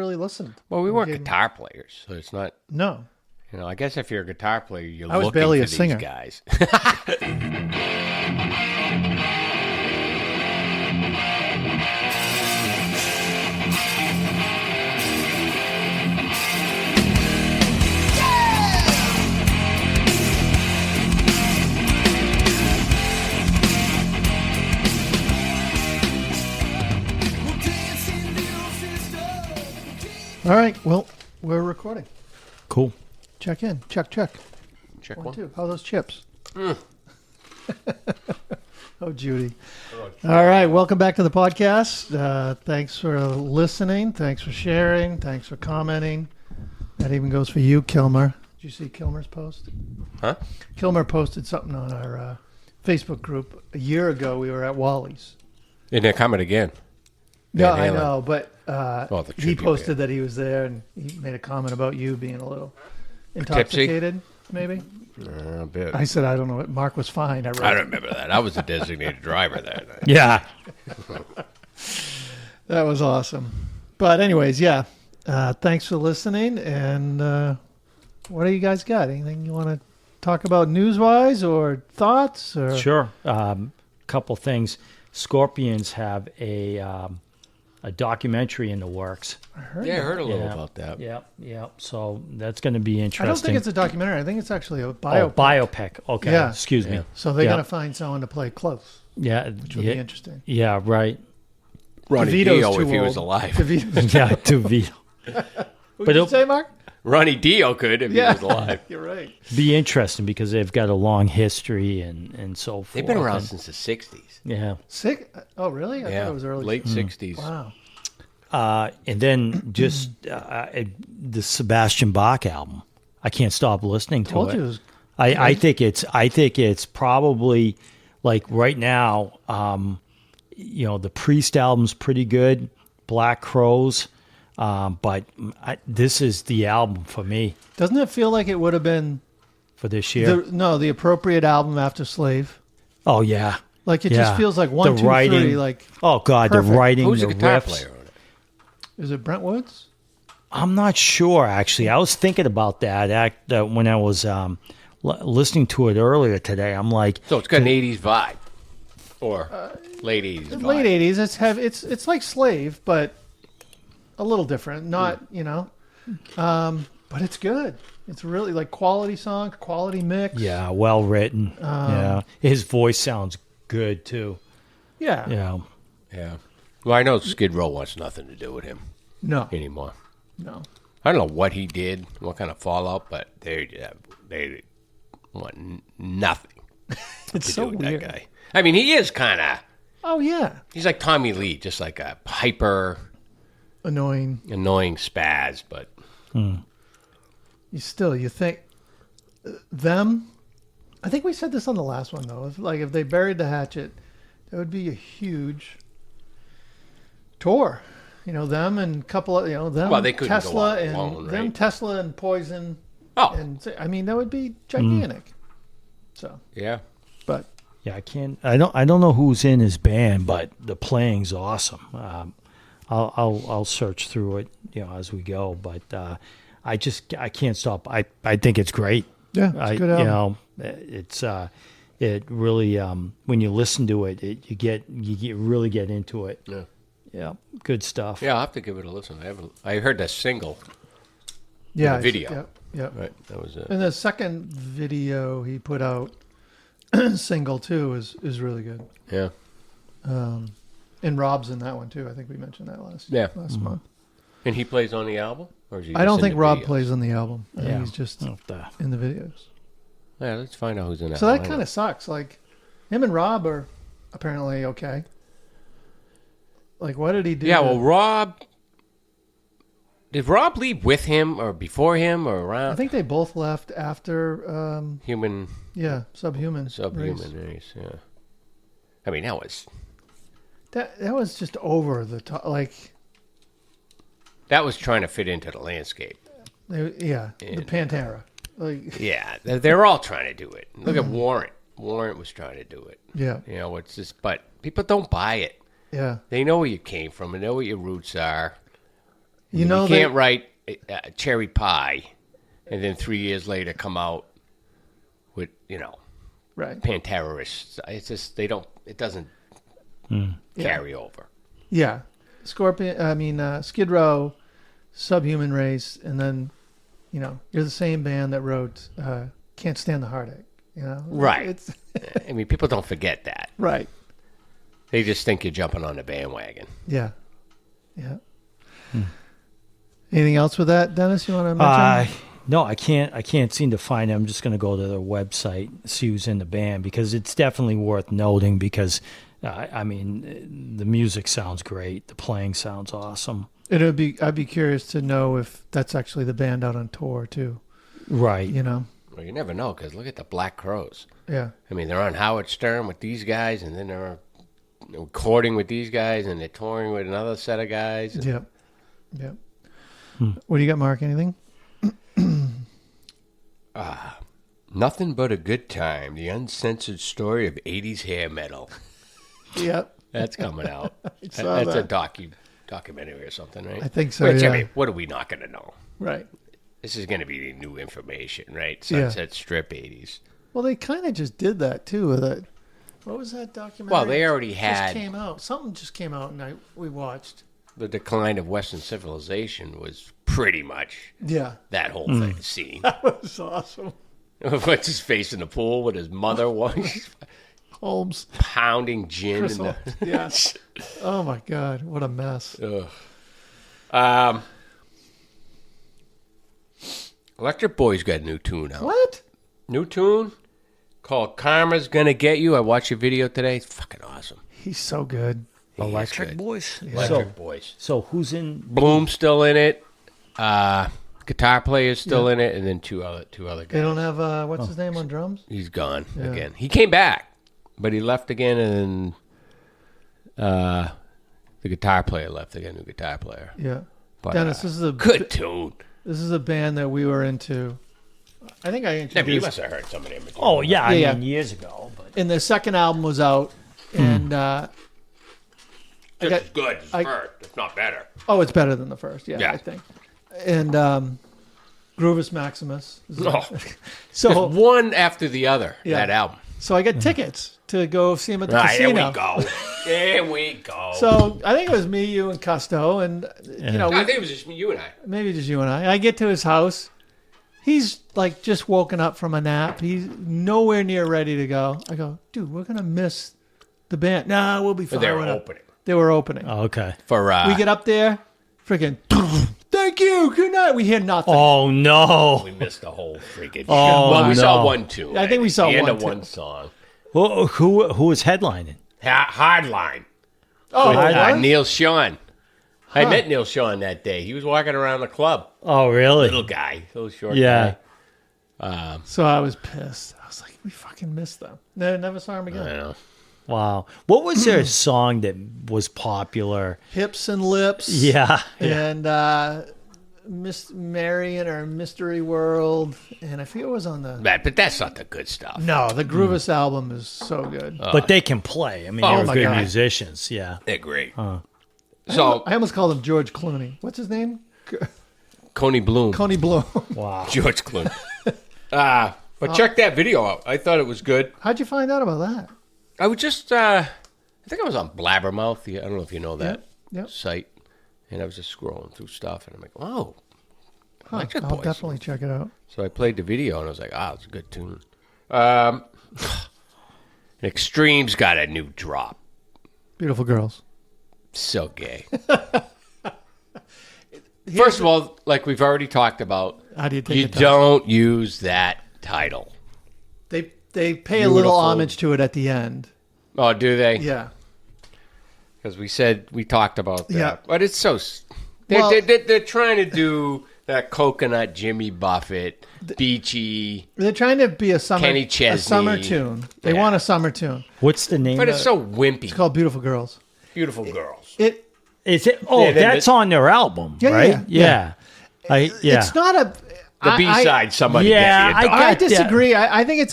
really listened. Well, we weren't guitar players, so it's not. No. I guess if you're a guitar player, you're I was looking barely for a singer. these guys. All right. Well, we're recording. Cool. Check in. Check. Check One, one. two. How are those chips? Oh, Judy. All right. Welcome back to the podcast. Thanks for listening. Thanks for sharing. Thanks for commenting. That even goes for you, Kilmer. Did you see Kilmer's post? Huh? Kilmer posted something on our Facebook group a year ago. We were at Wally's. And they're coming again. No, Van I Halen. know, but the he tribute posted band. that he was there, and he made a comment about you being a little intoxicated, maybe. A bit. I said, I don't know. Mark was fine. I don't remember that. I was the designated driver that night. Yeah. That was awesome. But anyways, yeah. Thanks for listening. And what do you guys got? Anything you want to talk about news-wise or thoughts? Or? Sure. Couple things. Scorpions have a documentary in the works. I heard Yeah, I that. heard a little about that. Yep. So that's going to be interesting. I don't think it's a documentary. I think it's actually a biopic. Biopic. Okay. Yeah. Excuse me. So they're Yeah. going to find someone to play close, Yeah. which would be interesting. Yeah. Right. Ronnie DeVito's Dio, too if he was old. alive. DeVito's Yeah. To Vito. What But did you it'll- say, Mark? Ronnie Dio could if he was alive. You're right. Be interesting because they've got a long history and so forth. They've been around And- since the 60s. Yeah. Sick? Oh, really? I Yeah, thought it was early. late 60s. Wow. And then just the Sebastian Bach album. I can't stop listening to Told it. you it was I think it's probably like right now. The Priest album's pretty good. Black Crows, but this is the album for me Doesn't it feel like it would have been for this year. the appropriate album after Slave? Oh yeah, Like it Yeah. just feels like one, The two, writing. three. Like, oh god, Perfect. the writing, Who's the the guitar riffs. player on it? is it Brent Woods? I'm not sure actually. I was thinking about that when I was listening to it earlier today. I'm like, So it's got an 80s vibe. Or late 80s vibe. Late '80s. It's like Slave, but a little different. Not but it's good. It's really like quality song, quality mix. yeah, well written. Yeah, his voice sounds good too. Yeah. Yeah. Yeah. Well, I know Skid Row wants nothing to do with him No. anymore. No. I don't know what he did, what kind of fallout, but they want nothing It's to so do with weird. that guy. I mean, he is kind of, Oh yeah. he's like Tommy Lee, just like a hyper Annoying. annoying spaz, but You think them? I think we said this on the last one though. If they buried the hatchet, that would be a huge tour. Them and a couple of them. Well, they couldn't go Tesla out and alone, them right? Tesla and Poison. oh, And I mean that would be gigantic. So, yeah. but Yeah, I don't know who's in his band, but the playing's awesome. I'll search through it, as we go. But I can't stop. I think it's great. yeah, it's a good album. It really when you listen to it, you really get into it. Yeah. Yeah, good stuff. Yeah, I'll have to give it a listen. I heard that single. Yeah, the video. Yep. Yep. Right, that was it. And the second video he put out, single too, is really good. Yeah. And Rob's in that one too. I think we mentioned that last month. And he plays on the album? Or is he I just don't in think the Rob videos? plays on the album. I think Yeah. he's just Oh, the- in the videos. Yeah, let's find out who's in that. So that lineup. kind of sucks. Like him and Rob are apparently okay. Like what did he do? Yeah, to- well, Rob... Did Rob leave with him or before him or around? I think they both left after Human... Subhuman. Subhuman race. race, yeah. I mean, that was That was just over the top. Like trying to fit into the landscape. the And- Pantera. Like Yeah, they're all trying to do it. Look at Warrant. Warrant was trying to do it. yeah, It's just, but people don't buy it. yeah. They know where you came from and know what your roots are. You know, you can't write Cherry Pie and then 3 years later come out with, right? pan-terrorists. It's just, it doesn't carry over. Yeah, Skid Row, Subhuman Race, and then, you're the same band that wrote Can't Stand the Heartache. Right. It's I mean, people don't forget that. right. They just think you're jumping on the bandwagon. Yeah, yeah. Anything else with that, Dennis? You want to mention? No, I can't seem to find it. I'm just going to go to their website, see who's in the band, because it's definitely worth noting. Because the music sounds great, the playing sounds awesome. I'd be curious to know if that's actually the band out on tour too. Right. Well, you never know, because look at the Black Crowes. Yeah. I mean, they're on Howard Stern with these guys, and then they're recording with these guys, and they're touring with another set of guys. Yep. Yep. What do you got, Mark? Anything? Nothing but a good time. The uncensored story of 80s hair metal. Yep. That's coming out. saw That's that. a documentary or something, right? I think so. Which, yeah. I mean, what are we not going to know? Right. This is going to be new information, right? Yeah. Sunset Strip 80s. Well, they kind of just did that too with it. What was that documentary? Well, they already It had just came out. Something just came out, and we watched. the decline of Western civilization was pretty much Yeah. that whole thing scene. That was awesome. What's his face in the pool with his mother was Holmes. pounding gin Chris in the. Holmes. Yeah. Oh my God, what a mess. Electric Boy's got a new tune out. What? New tune called Karma's Gonna Get You. I watched your video today. It's fucking awesome. He's so good. He is Electric good. Boys. Electric Boys. So who's in? Bloom's still in it. Guitar player's still in it, and then two other guys. They don't have what's his name on drums? He's gone Yeah. again. He came back, but he left again, and then the guitar player left. They got a new guitar player. Yeah. But, Dennis, this is a good tune. This is a band that we were into. I think I Yeah, but you introduced. must have heard some of them. Oh yeah, I Yeah, mean years ago. But And the second album was out, and Just got- as good as I- first, if not better. oh, it's better than the first. Yeah, Yeah. I think. And Groovus Maximus. No, So just one after the other. Yeah. That album. So I got tickets to go see him at the Right, here casino. we go. Here we go. So I think it was me, you, and Custo, and I think it was just you and I. maybe just you and I. I get to his house. He's like just woken up from a nap. He's nowhere near ready to go. I go, dude, we're gonna miss the band. Nah, we'll be fine. But they were Whatever." opening They were opening. oh, okay. for. We get up there, freaking. Thank you. Good night. We hear nothing. Oh no. We missed the whole freaking. Oh, well, we saw no. one tune. I think we saw the end one, of too. one song. Well, who was headlining? Hardline. Oh, With, what? Neil Sean. I met Neil Sean that day. He was walking around the club. Oh really? Little guy, little short Yeah. guy. So I was pissed. I was like, we fucking missed them. No, never saw him I again. know. Wow. What was their song that was popular? Hips and Lips. Yeah. And Miss Marion or Mystery World. And I forget what was on the. But that's not the good stuff. No, the Groovus album is so good. But they can play. I mean, Oh, they were my good God. musicians. Yeah. They're great. I So, almost called him George Clooney. What's his name? Coney Bloom. Coney Bloom. Wow. George Clooney. But check that video out. I thought it was good. How'd you find out about that? I was just, I think I was on Blabbermouth. I don't know if you know that Yep. site. And I was just scrolling through stuff, and I'm like, oh, Huh, Electric I'll Boys. definitely check it out. So I played the video, and I was like, it's a good tune. Extreme's got a new drop. Beautiful girls. So gay. First of all, like we've already talked about, How do you take you it down? don't use that title. They pay a little Beautiful. homage to it at the end. Oh, do they? Yeah. Because we talked about that. Yeah. But it's so... They're, Well- they're trying to do that coconut Jimmy Buffett, beachy... They're trying to be a summer Kenny a summer Chesney. tune. They Yeah. want a summer tune. What's the name But of it's so wimpy. It's called Beautiful Girls. Beautiful girls. It Is it? Oh, Yeah, they- that's on their album, Yeah, right? yeah, yeah. Yeah. It's not a The B-side, somebody Yeah, gets you a dog. I got that. disagree. I think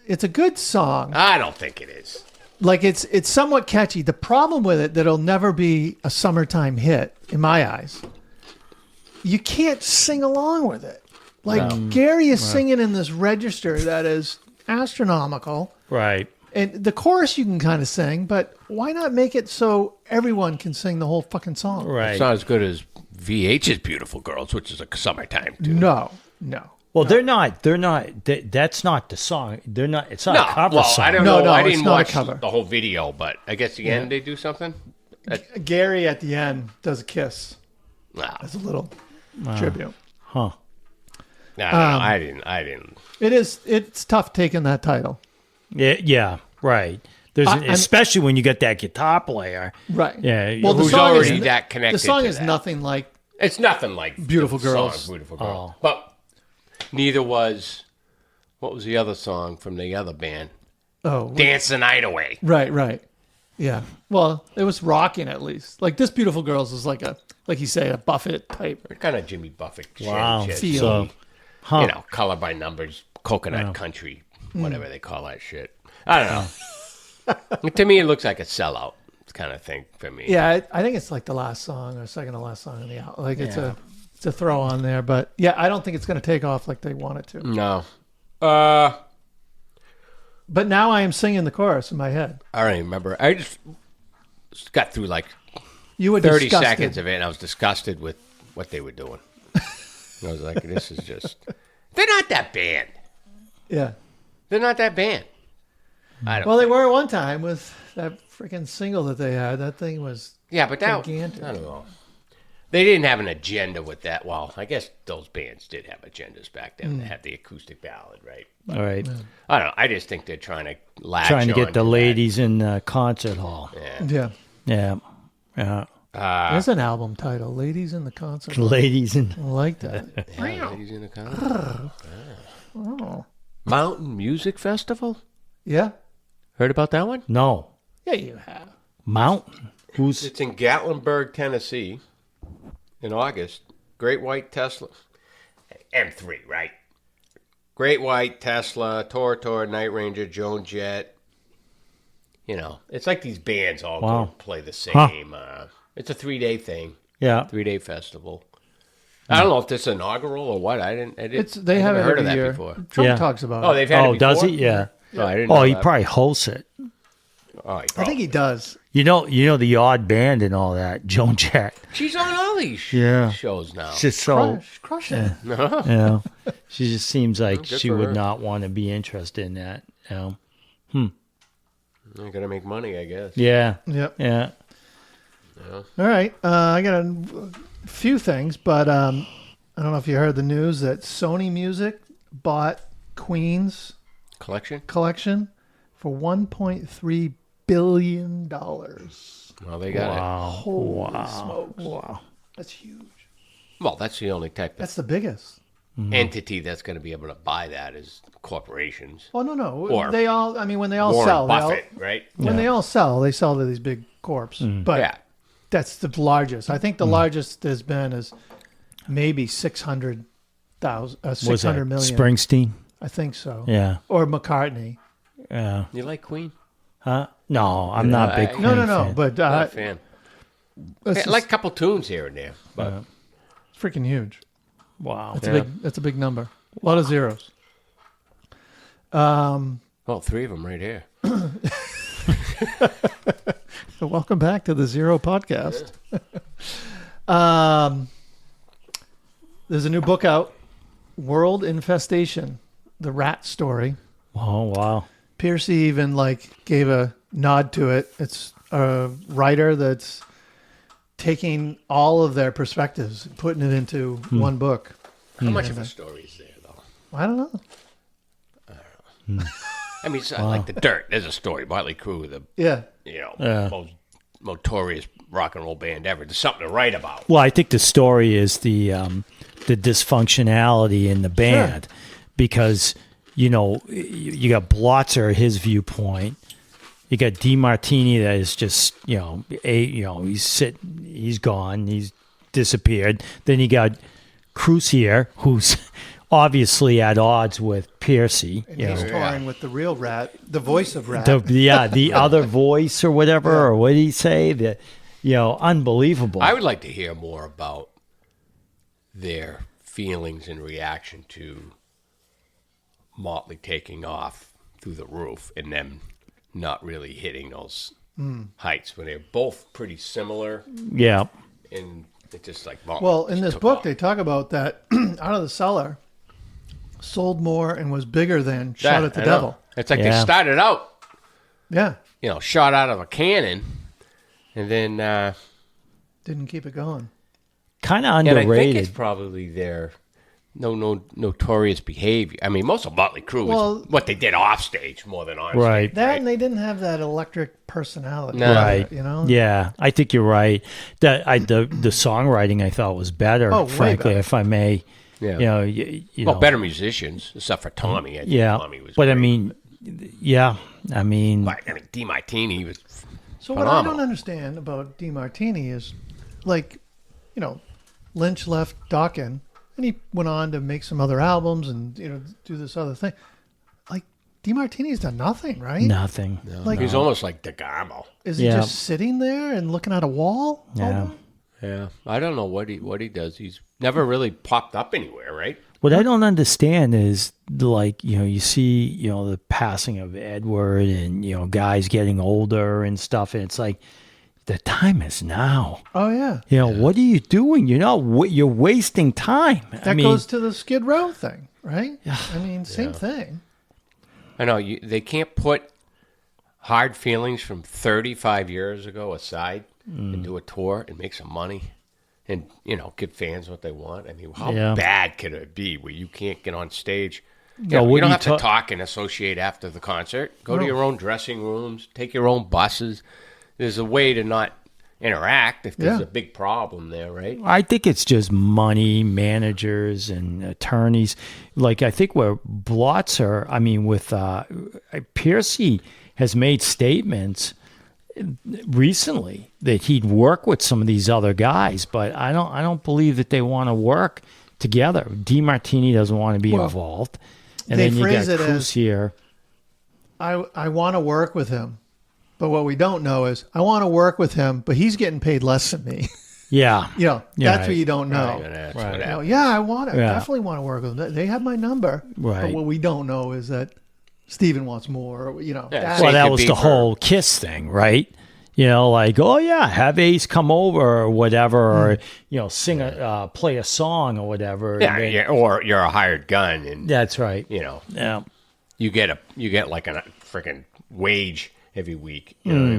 it's a good song. I don't think it is. Like it's somewhat catchy. The problem with it that it'll never be a summertime hit in my eyes you can't sing along with it. Like Gary is singing in this register that is astronomical. Right. And the chorus you can kind of sing, but why not make it so everyone can sing the whole fucking song? Right. It's not as good as VH's Beautiful Girls, which is a summertime tune. No. Well, they're not. That's not the song. They're not. It's not a cover song. I don't No, know. no, I it's didn't not a watch cover. the whole video, but I guess the end they do something. Gary at the end does a kiss Nah, as a little tribute. Huh. no, I didn't. It's tough taking that title. Yeah. Right. There's especially when you get that guitar player. Right. Yeah. Well, the Who's song already is, that connected The song to is that. nothing like It's nothing like Beautiful the song Girls. Beautiful Girls. But neither was. What was the other song from the other band? Dance the Night Away. Right. Yeah. Well, it was rocking at least. Like this Beautiful Girls is like you say, a Buffett type. Kind of Jimmy Buffett. Wow. Shit. Feel. So, Color by numbers, coconut country, whatever they call that shit. I don't know. To me, it looks like a sellout kind of thing for me. Yeah, I think it's like the last song or second to last song in the album. Like it's a throw on there, but yeah, I don't think it's going to take off like they want it to. No. But now I am singing the chorus in my head. I don't even remember. I just got through like You were 30 disgusted. seconds of it, and I was disgusted with what they were doing. I was like, this is just... They're not that band. Yeah. They're not that band. I don't Well, they were at one time with that freaking single that they had. That thing was Yeah, but that... gigantic. I don't know. They didn't have an agenda with that. Well, I guess those bands did have agendas back then. They had the acoustic ballad, right? all right. I don't know. I just think they're trying to latch Trying to on get the that. ladies in the concert hall. Yeah. Yeah. There's an album title, Ladies in the Concert. Ladies in. I like that. Yeah, ladies in the concert. Mountain Music Festival? Yeah? Heard about that one? No. Yeah, you have. Mountain. Who's It's in Gatlinburg, Tennessee, in August. Great White Tesla, M3, right? Great White, Tesla, Tor, Night Ranger, Joan Jett. It's like these bands all go and play the same. It's a 3-day thing, yeah. 3-day festival. I don't know if this is inaugural or what. I They have never it heard every of that year. before. Trump Yeah. talks about Oh, it. they've had it before? Does he? Yeah. Oh, I didn't Oh, know he that. probably hosts it. Oh, I think he does. You know the odd band and all that. Joan Jett. She's on all these Yeah. shows now. It's just so. Crushing it. Yeah. She just seems like Good she for would her. not want to be interested in that. They're gonna make money, I guess. Yeah. Yep. Yeah. All right. I got a few things, but I don't know if you heard the news that Sony Music bought Queen's Collection? collection for $1.3 billion. Well, they got Wow. Holy Wow. smokes. Wow. That's huge. it. Well, that's the only type of That's the biggest. entity that's going to be able to buy that is corporations. Oh, no. Or They all, I mean, when they all Warren sell, Buffett, right? when they all sell, they sell to these big corps. But Yeah. that's the largest. I think the largest there's been is maybe 600,000, Was 600 that million. Springsteen? I think so. Yeah. Or McCartney. Yeah. You like Queen? Huh? No, I'm not a big. I- Queen No. fan. But Not a fan. it's I just like a couple tunes here and there, but freaking huge. Wow. That's a big number. A lot of zeros. well, 3 of them right here. So welcome back to the Zero Podcast. There's a new book out, World Infestation, the rat story. Oh wow. Piercy even gave a nod to it. It's a writer that's taking all of their perspectives, putting it into one book. How much of a story is there, though? I don't know. I mean, it's like The Dirt. There's a story. Motley Crue, the Yeah. most notorious rock and roll band ever. There's something to write about. Well, I think the story is the dysfunctionality in the band, because you got Blotzer, his viewpoint. You got DeMartini that is just he's gone, he's disappeared. Then you got Crucier, who's obviously at odds with Piercy. And he's touring with the real rat, the voice of rat. The other voice or whatever, or what did he say? Unbelievable. I would like to hear more about their feelings in reaction to Motley taking off through the roof and them not really hitting those heights when they're both pretty similar. Yeah. And it's just like Motley Well, in just this took book, off. they talk about that Out of the Cellar sold more and was bigger than Shot at the I know. Devil. It's like Yeah. they started out, Yeah. shot out of a cannon, and then Didn't keep it going. Kind of and I think underrated. it's probably their notorious behavior. I mean, most of Motley Crue Well- is what they did off stage more than on stage. Right. That and they didn't have that electric personality. No. Right. You know? Yeah, I think you're right. The songwriting I thought was better, Oh, way frankly, better. if I may. Yeah. You Well, know. better musicians, except for Tommy. I think Yeah, Tommy was but I great. mean, yeah, I mean, But, DeMartini was So what I phenomenal. don't understand about DeMartini is, like, Lynch left Dokken, and he went on to make some other albums and do this other thing. Like, DeMartini's done nothing, right? nothing. Like, He's almost like DeGarmo. is he Yeah. just sitting there and looking at a wall? all Yeah. day? Yeah, I don't know what he does. He's never really popped up anywhere, right? What I don't understand is you see, the passing of Edward and, guys getting older and stuff. And it's like, the time is now. Oh yeah, What are you doing? You're wasting time. that goes to the Skid Row thing, right? I mean, same thing. I know they can't put hard feelings from 35 years ago aside and do a tour and make some money and, give fans what they want. I mean, how Yeah. bad could it be where you can't get on stage? Yeah, You what don't do have to talk and associate after the concert. Go to your own dressing rooms, take your own buses. There's a way to not interact if there's Yeah. a big problem there, right? I think it's just money, managers and attorneys. Like I think where Blotzer, with Piercy has made statements recently that he'd work with some of these other guys, but I don't believe that they want to work together. DeMartini doesn't want to be involved, and they then you phrase got it as- Cruz here. I want to work with him, but what we don't know is I want to work with him, but he's getting paid less than me. Yeah, That's right. what you don't know. Right, that's Right. what You know, happened. yeah, I want to. Yeah. Definitely want to work with them. They have my number. Right. But what we don't know is that Steven wants more. Yeah, that- same Well, that could was be the for- whole Kiss thing, right? Like, oh yeah, have Ace come over or whatever, or sing play a song or whatever. Yeah, and then- yeah, or you're a hired gun and that's right. you Yeah, get like a freaking wage every week. You know what I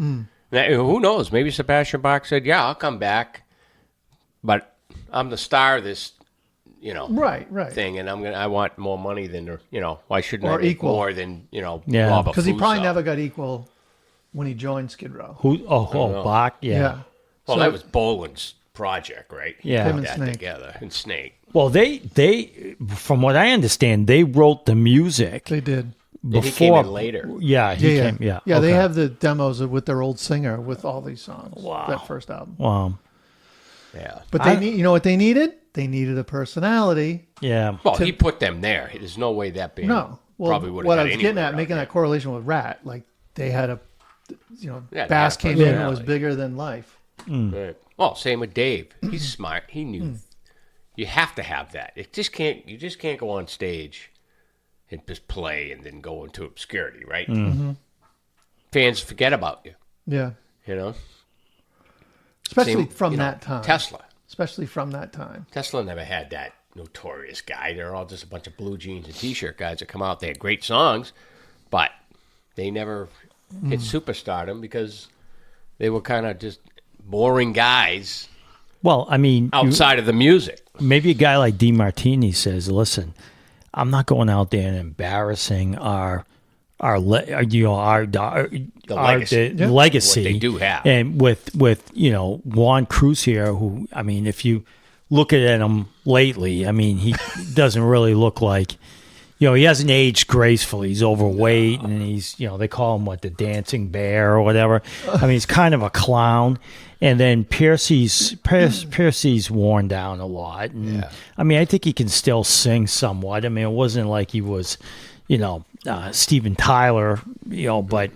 mean? Now, who knows? Maybe Sebastian Bach said, "Yeah, I'll come back, but I'm the star of this, right. thing, and I want more money than why shouldn't Or I make equal. more than Yeah. Robert Because he probably Fuso? never got equal when he joined Skid Row. who? know. Oh, Bach. Yeah. Well, So- that was Boland's project, right? Yeah. He Him put and that Snake. together, and Snake. Well, they, from what I understand, they wrote the music They did. And he came in later. Yeah, he Yeah, came. Yeah, yeah. They okay. have the demos with their old singer with all these songs. Wow. That first album. Wow. Yeah. But they need. You know what they needed? They needed a personality. Yeah. Well, he put them there. There's no way that band No. Well, probably would have what got I was getting anywhere at, out making there. that correlation with Rat, like they had a, Yeah, they Bass had a came in and was personality. bigger than life. Right. Well, same with Dave. He's smart. He knew. You have to have that. You just can't go on stage and just play and then go into obscurity, right? Fans forget about you. Yeah. Especially Same, from that time. Tesla. Especially from that time. Tesla never had that notorious guy. They're all just a bunch of blue jeans and t-shirt guys that come out. They had great songs, but they never hit superstardom because they were kind of just boring guys Well, outside of the music. maybe a guy like DeMartini says, "Listen, I'm not going out there and embarrassing our legacy. What they do have. And with Juan Cruz here, who if you look at him lately, he doesn't really look like. He hasn't aged gracefully. He's overweight, and he's, they call him the dancing bear or whatever. He's kind of a clown. And then Piercy's worn down a lot. And, I think he can still sing somewhat. It wasn't like he was, Steven Tyler, but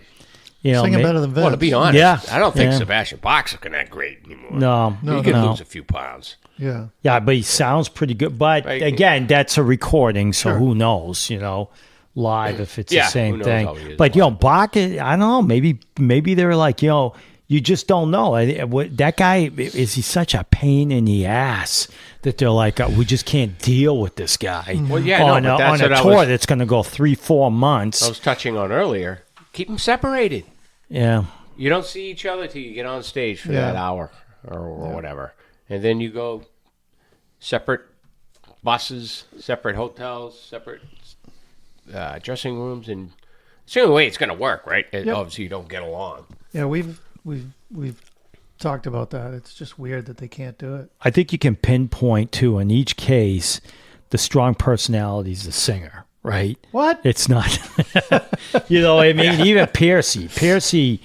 Singing better than Vince. Well, to be honest, Yeah. I don't think Yeah. Sebastian Bach's looking that great anymore. No, He could lose a few pounds. Yeah. Yeah, but he sounds pretty good. But Right. again, that's a recording, so Sure. who knows? Live if it's Yeah, the same who knows thing. how he is But Bach, I don't know. Maybe they're like, you just don't know. That guy, is he such a pain in the ass that they're like, we just can't deal with this guy. Well, yeah, on no, but that's a what I tour was- that's going to go 3-4 months. I was touching on earlier. Keep them separated. Yeah. You don't see each other till you get on stage for that hour or whatever. And then you go separate buses, separate hotels, separate dressing rooms. And it's the only way it's going to work, right? Obviously, you don't get along. Yeah, we've talked about that. It's just weird that they can't do it. I think you can pinpoint, too, in each case, the strong personality is the singer, right? What? It's not. You know what I mean? Even Piercy,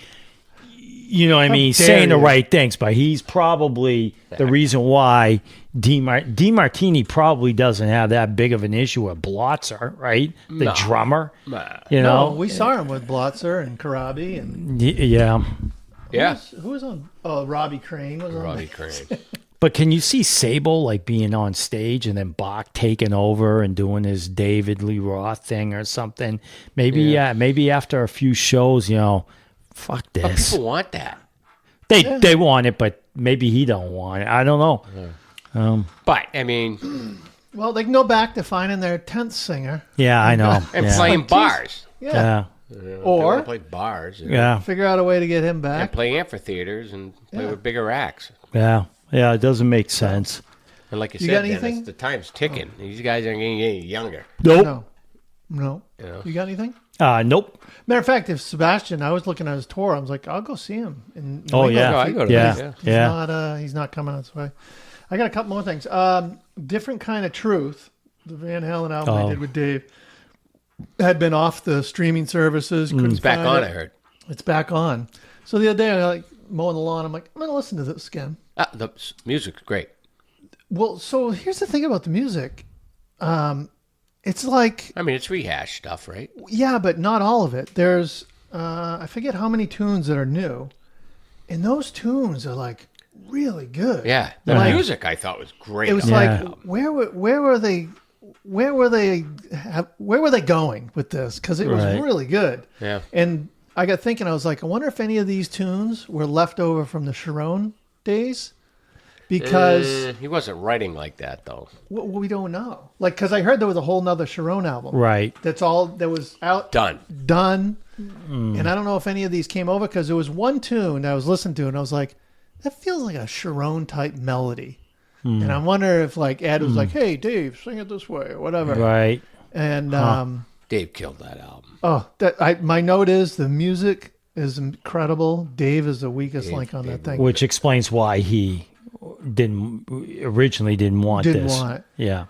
you know what I mean? He's dare saying the you. right things, but he's probably the reason why DeMartini probably doesn't have that big of an issue with Blotzer, right? The drummer. You No, know? we saw him with Blotzer and Karabi and Yeah. Yeah. who was on? Oh, Robbie Crane was on. Robbie Crane. But can you see Sable like being on stage and then Bach taking over and doing his David Lee Roth thing or something? Maybe after a few shows, fuck But this. people want that. They want it, but maybe he don't want it. I don't know. But, I mean, Well, they can go back to finding their 10th singer. Yeah, I know. and yeah. playing bars. Yeah. Yeah. Or play bars. Yeah. figure out a way to get him And back. play amphitheaters and play with bigger acts. Yeah. Yeah. It doesn't make sense. And like you, You said, got Dennis, anything? the time's ticking. These guys are getting any younger. Nope. No. Yeah. You got anything? Nope. Matter of fact, if Sebastian, I was looking at his tour, I was like, I'll go see him. In New Oh, England. yeah. No, I go to Yeah. these, Yeah. He's not coming this way. I got a couple more things. Different Kind of Truth, the Van Halen album I did with Dave, had been off the streaming services. Couldn't It's back find on, it. I heard. It's back on. So the other day, I like mowing the lawn. I'm like, I'm going to listen to this again. The music's great. Well, so here's the thing about the music. It's like, I mean, it's rehashed stuff, right? yeah, but not all of it. There's, I forget how many tunes that are new. And those tunes are like really good. Yeah. The Like- music I thought was great. It was on Yeah. like, that album. where were they going with this? Because it was Right. really good. Yeah. And I got thinking, I was like, I wonder if any of these tunes were left over from the Sharon days, because He wasn't writing like that, though. we don't know. Like, because I heard there was a whole nother Sharon album. Right. That's all that was out. Done. And I don't know if any of these came over, because there was one tune that I was listening to and I was like, that feels like a Sharon type melody. And I wonder if like Ed was like, hey Dave, sing it this way or whatever. Right. And Dave killed that album. my note is the music is incredible. Dave is the weakest link on that thing. Which explains why he originally didn't want Didn't this. want it. Yeah.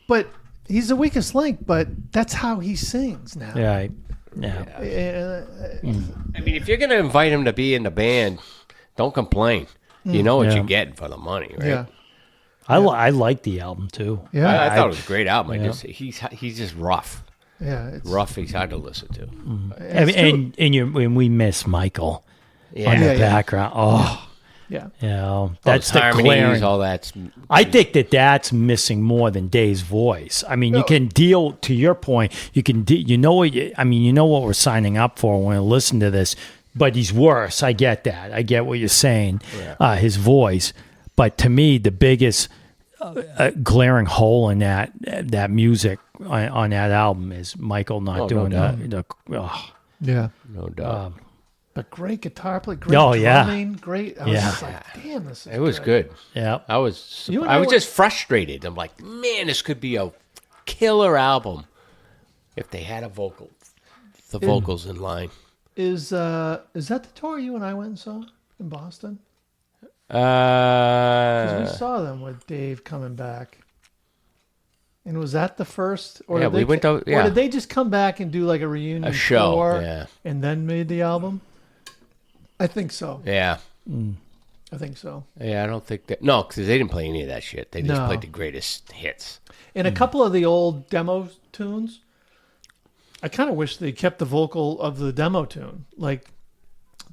But he's the weakest link, but that's how he sings now. Right. Yeah. I mean, if you're going to invite him to be in the band, don't complain. You know what Yeah. you're getting for the money, right? Yeah. I like the album too. Yeah. I thought it was a great album. Yeah. He's just rough. Yeah. It's, Rough. He's hard to listen to. And we miss Michael on the Yeah. background. Oh, yeah. that's Those the harmonies, glaring. all that's. I think that's missing more than Dave's voice. I mean, you can deal, to your point, you can you know what we're signing up for when we listen to this, but he's worse. I get that. I get what you're saying. Yeah. His voice, but to me, the biggest glaring hole in that music on that album is Michael not doing doubt. Yeah. No doubt. But great guitar play, great Oh, yeah. drumming, great. I was just like, damn, this is It was good. Yeah. I was You and I were- just frustrated. I'm like, man, this could be a killer album if they had the vocals in line. Is that the tour you and I went and saw in Boston? Uh, 'Cause we saw them with Dave coming back. And was that the first? Or Yeah, did they we went to- Or yeah. did they just come back and do like a reunion A show, tour yeah. and then made the album? I think so. yeah. I think so. Yeah, I don't think that. No, because they didn't play any of that shit. They just No. played the greatest hits. And a couple of the old demo tunes, I kind of wish they kept the vocal of the demo tune. Like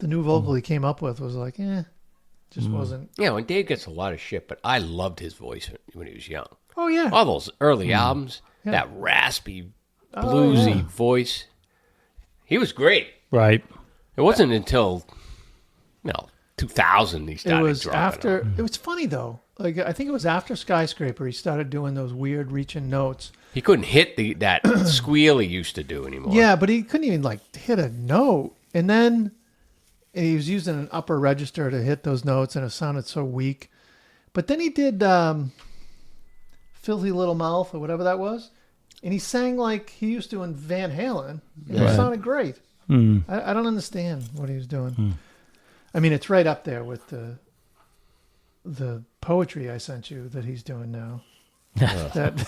the new vocal he came up with was like, just wasn't. Yeah, and Dave gets a lot of shit, but I loved his voice when he was young. Oh yeah, All those early albums, that raspy, bluesy voice. He was great. Right. It wasn't until 2000 he it started was dropping after. them. It was funny though. Like I think it was after Skyscraper he started doing those weird reaching notes. He couldn't hit that squeal he used to do anymore. Yeah, but he couldn't even like hit a note. And then he was using an upper register to hit those notes, and it sounded so weak. But then he did Filthy Little Mouth or whatever that was, and he sang like he used to in Van Halen, and it sounded great. I don't understand what he was doing. I mean, it's right up there with the poetry I sent you that he's doing now. That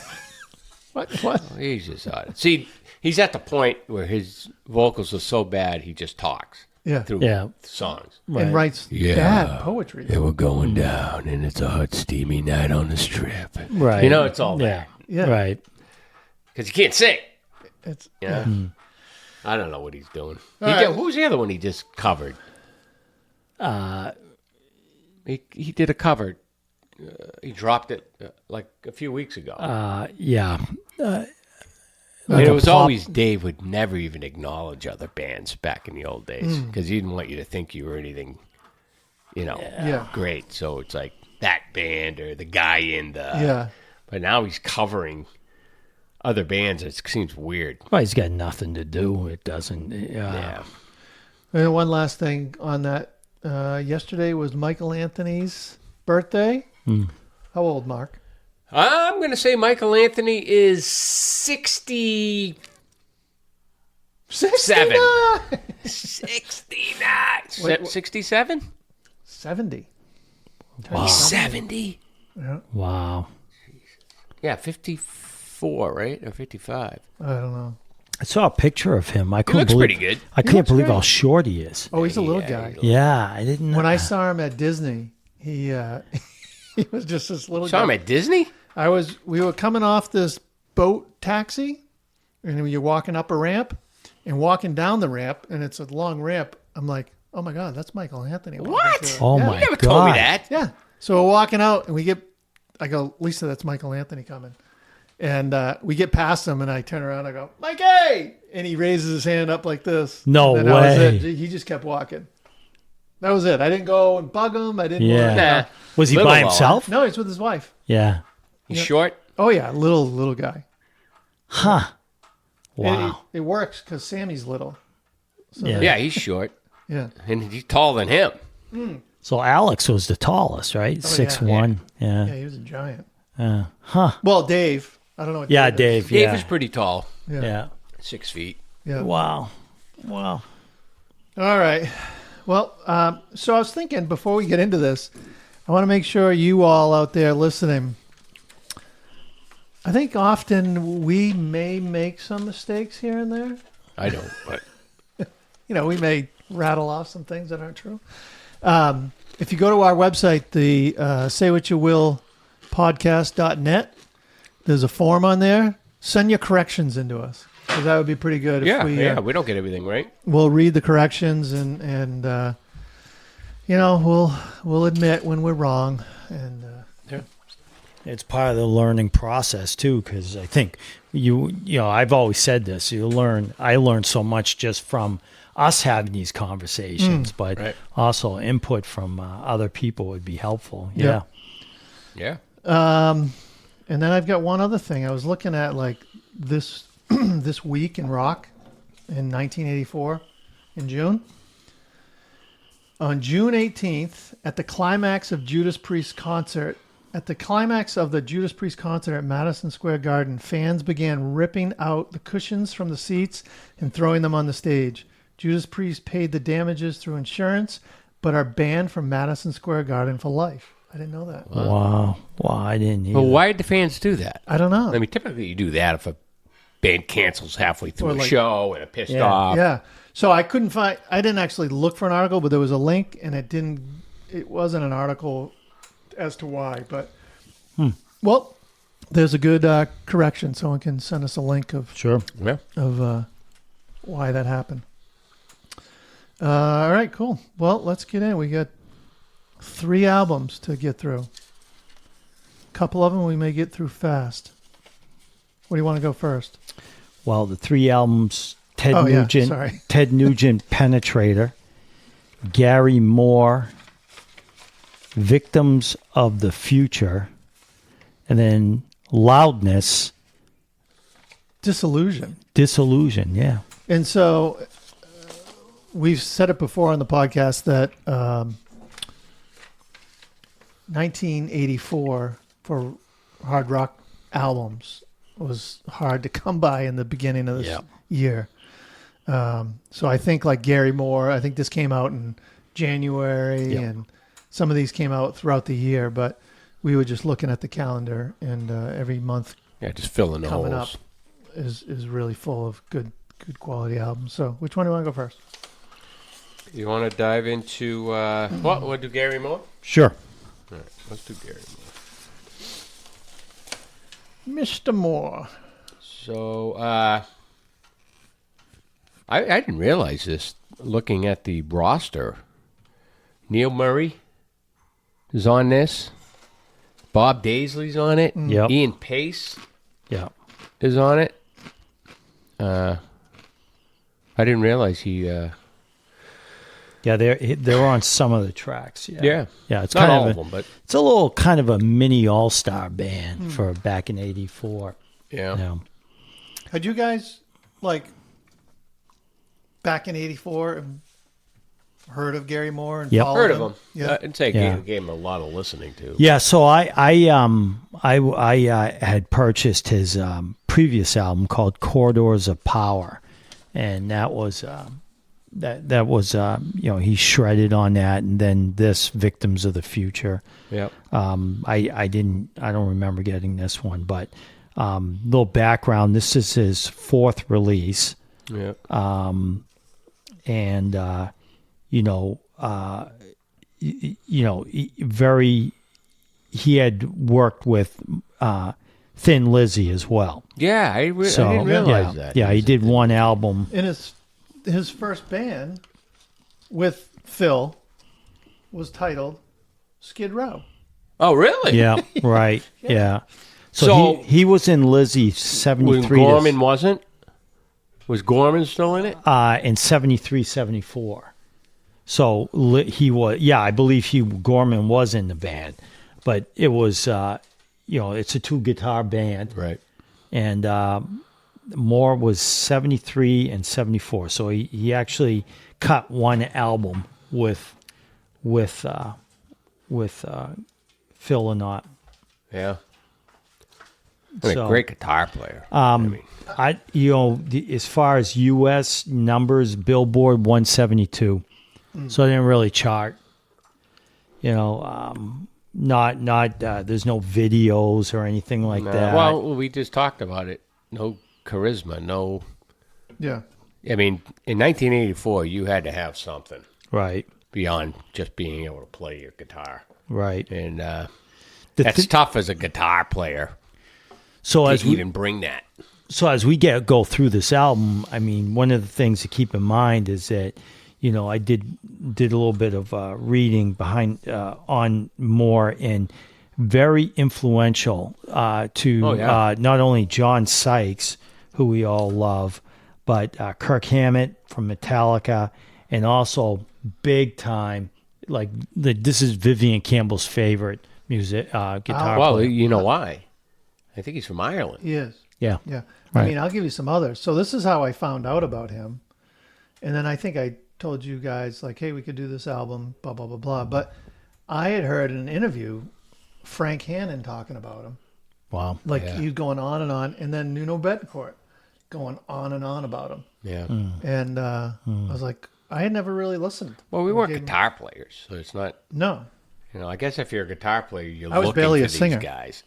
what? He's just odd. See, he's at the point where his vocals are so bad he just talks through songs. And writes bad poetry. Yeah, we're going down, and it's a hot, steamy night on the strip. Right. You know, it's all that. Yeah. Right. Because he can't sing. It's Yeah. I don't know what he's doing. right. Who's the other one he just covered? He did a cover. He dropped it like a few weeks ago. Yeah. And it was always Dave would never even acknowledge other bands back in the old days because he didn't want you to think you were anything, great. So it's like that band or the guy in the. Yeah. But now he's covering other bands. It seems weird. Well, he's got nothing to do. It doesn't. Yeah. And one last thing on that. Yesterday was Michael Anthony's birthday. How old, Mark? I'm going to say Michael Anthony is 67. 69. 67? 70. Wow. He's 70? Yeah. Wow. Yeah, 54, right? Or 55. I don't know. I saw a picture of him. I He couldn't looks believe. pretty good. I can't looks believe great. how short he is. Oh, he's a little guy. Yeah, I didn't know. When I saw him at Disney, he he was just this little Saw guy. him at Disney? We were coming off this boat taxi, and you're walking up a ramp and walking down the ramp, and it's a long ramp. I'm like, oh my God, that's Michael Anthony. What? Oh Yeah. my You never God. told me that. Yeah. So we're walking out, and I go, Lisa, that's Michael Anthony coming. And we get past him, and I turn around, I go, Mikey! And he raises his hand up like this. No and that was way. it. He just kept walking. That was it. I didn't go and bug him. I didn't. Yeah. Nah. Was he Little by fella. himself? No, he's with his wife. Yeah. He's short? Oh yeah, little guy. Huh. And Wow. It works because Sammy's little. So Yeah. Yeah, he's short. Yeah. And he's taller than him. So Alex was the tallest, right? Oh, 6'1". Yeah, Yeah. he was a giant. Huh. Well, Dave. I don't know what Yeah, is. Dave. Dave Yeah. is pretty tall. Yeah. Yeah. 6 feet. Yeah. Wow. Wow. All right. Well, so I was thinking before we get into this, I want to make sure you all out there listening. I think often we may make some mistakes here and there. I don't, but We may rattle off some things that aren't true. If you go to our website, the Say What You Will podcast.net, there's a form on there. Send your corrections into us. Because that would be pretty good. yeah, If we don't get everything right. we'll read the corrections and we'll admit when we're wrong. And It's part of the learning process too, because I think I've always said this. I learned so much just from us having these conversations, but Right. also input from other people would be helpful. Yeah. Yeah. and then I've got one other thing. I was looking at like this this week in rock in 1984 in June. On June 18th, at the climax of the Judas Priest concert at Madison Square Garden, fans began ripping out the cushions from the seats and throwing them on the stage. Judas Priest paid the damages through insurance, but are banned from Madison Square Garden for life. I didn't know that. Wow. I didn't either. Well, why did the fans do that? I don't know. I mean, typically you do that if a band cancels halfway through Or a like- show and are pissed Yeah. off. Yeah. So I didn't actually look for an article, but there was a link and it wasn't an article as to why, but well, there's a good correction. Someone can send us a link of Sure. Yeah. why that happened. All right, cool. Well, let's get in. We got 3 albums to get through. A couple of them we may get through fast. What do you want to go first? Well, the 3 albums: Ted Oh, yeah, Nugent, sorry. Ted Nugent, Penetrator, Gary Moore, Victims of the Future, and then Loudness, Disillusion. Disillusion. Yeah. And so we've said it before on the podcast that 1984 for hard rock albums was hard to come by in the beginning of this year. So I think like Gary Moore, I think this came out in January, and some of these came out throughout the year, but we were just looking at the calendar, and every month just filling the coming holes. up is really full of good quality albums. So which one do you want to go first? You want to dive into what? We'll do Gary Moore? Sure. All right, let's do Gary Moore. Mr. Moore. So, I didn't realize this looking at the roster. Neil Murray is on this. Bob Daisley's on it. Yep. Ian Pace Yeah. is on it. I didn't realize he... Yeah, they're on some of the tracks. Yeah. Yeah, it's not kind all of of them, but... It's a little kind of a mini all-star band for back in '84. Yeah. Yeah. Had you guys, like, back in '84, heard of Gary Moore and Yep. followed Heard of him? him. Yeah. I'd say Yeah. gave him a lot of listening to. Yeah, so I had purchased his previous album called Corridors of Power, and that was that was he shredded on that, and then this Victims of the Future. Yep. I don't remember getting this one, but little background. This is his 4th release, Yep. and very. He had worked with Thin Lizzy as well. Yeah, I didn't realize that. Yeah, he did one album. And his first band with Phil was titled Skid Row. Oh, really? Yeah, right. Yeah. So, So- he was in Lizzy When 73 Gorman wasn't? Was Gorman still in it? in 73, 74. So he was, I believe Gorman was in the band, but it was, it's a 2-guitar band. Right. And Moore was 73 and 74. So he actually cut one album with Phil and not. Yeah. So, Great guitar player. as far as U.S. numbers, Billboard 172. So they didn't really chart. Not there's no videos or anything like that. Well, we just talked about it. No charisma, no. Yeah. I mean, in 1984, you had to have something Right. beyond just being able to play your guitar. Right. And that's tough as a guitar player So to as even bring that. as we go through this album, I mean, one of the things to keep in mind is that, I did a little bit of reading behind on Moore, and very influential to not only John Sykes, who we all love, but Kirk Hammett from Metallica, and also big time, like this is Vivian Campbell's favorite music guitar Well, player. you know why? I think he's from Ireland. He is. Yeah. Yeah. Right. I mean, I'll give you some others. So this is how I found out about him. And then I think I told you guys, like, hey, we could do this album, blah, blah, blah, blah. But I had heard in an interview Frank Hannon talking about him. Wow. Like, Yeah. he's going on, and then Nuno Betancourt going on and on about him. Yeah. And I was like, I had never really listened. Well, we weren't Okay. guitar players, so it's not. No. I guess if you're a guitar player, you're I was looking barely for a these singer. guys.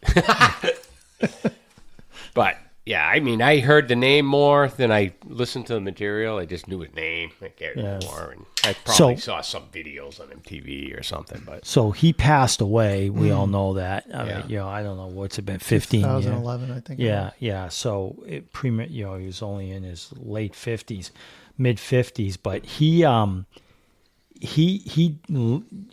But yeah, I mean, I heard the name more than I listened to the material. I just knew his name, like Gary Yeah. Moore, and I probably saw some videos on MTV or something, but So he passed away. We all know that. I Yeah. mean, I don't know what's it been, 15 years. 2011, I think. Yeah. So he was only in his late 50s, mid 50s, but he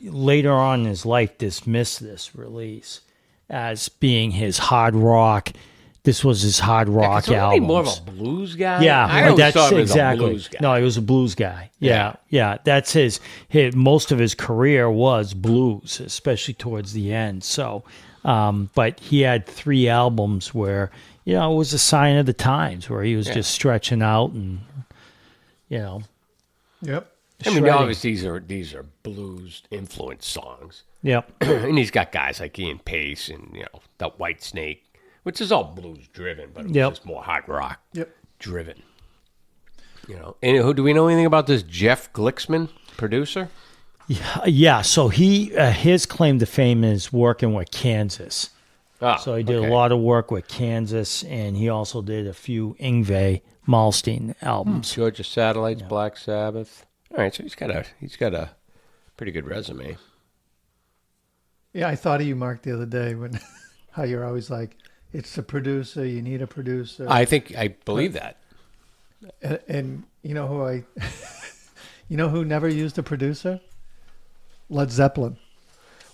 later on in his life dismissed this release as being his hard rock. This was his hard rock album. more of a blues guy. Yeah, I always that's thought he was exactly. a blues guy. No, he was a blues guy. Yeah. That's his. Most of his career was blues, especially towards the end. So, but he had 3 albums where it was a sign of the times, where he was just stretching out and Yep. I mean, shredding. obviously these are blues influenced songs, Yep. and he's got guys like Ian Pace and that White Snake, which is all blues driven, but it's just more hard rock driven. And who do we know anything about this Jeff Glicksman, producer? Yeah. So his claim to fame is working with Kansas. So he did a lot of work with Kansas, and he also did a few Yngwie Malmsteen albums. Georgia Satellites, Black Sabbath. All right, so he's got a pretty good resume. Yeah, I thought of you, Mark, the other day when how you're always like, it's a producer, you need a producer. I believe that. And you know who you know who never used a producer? Led Zeppelin.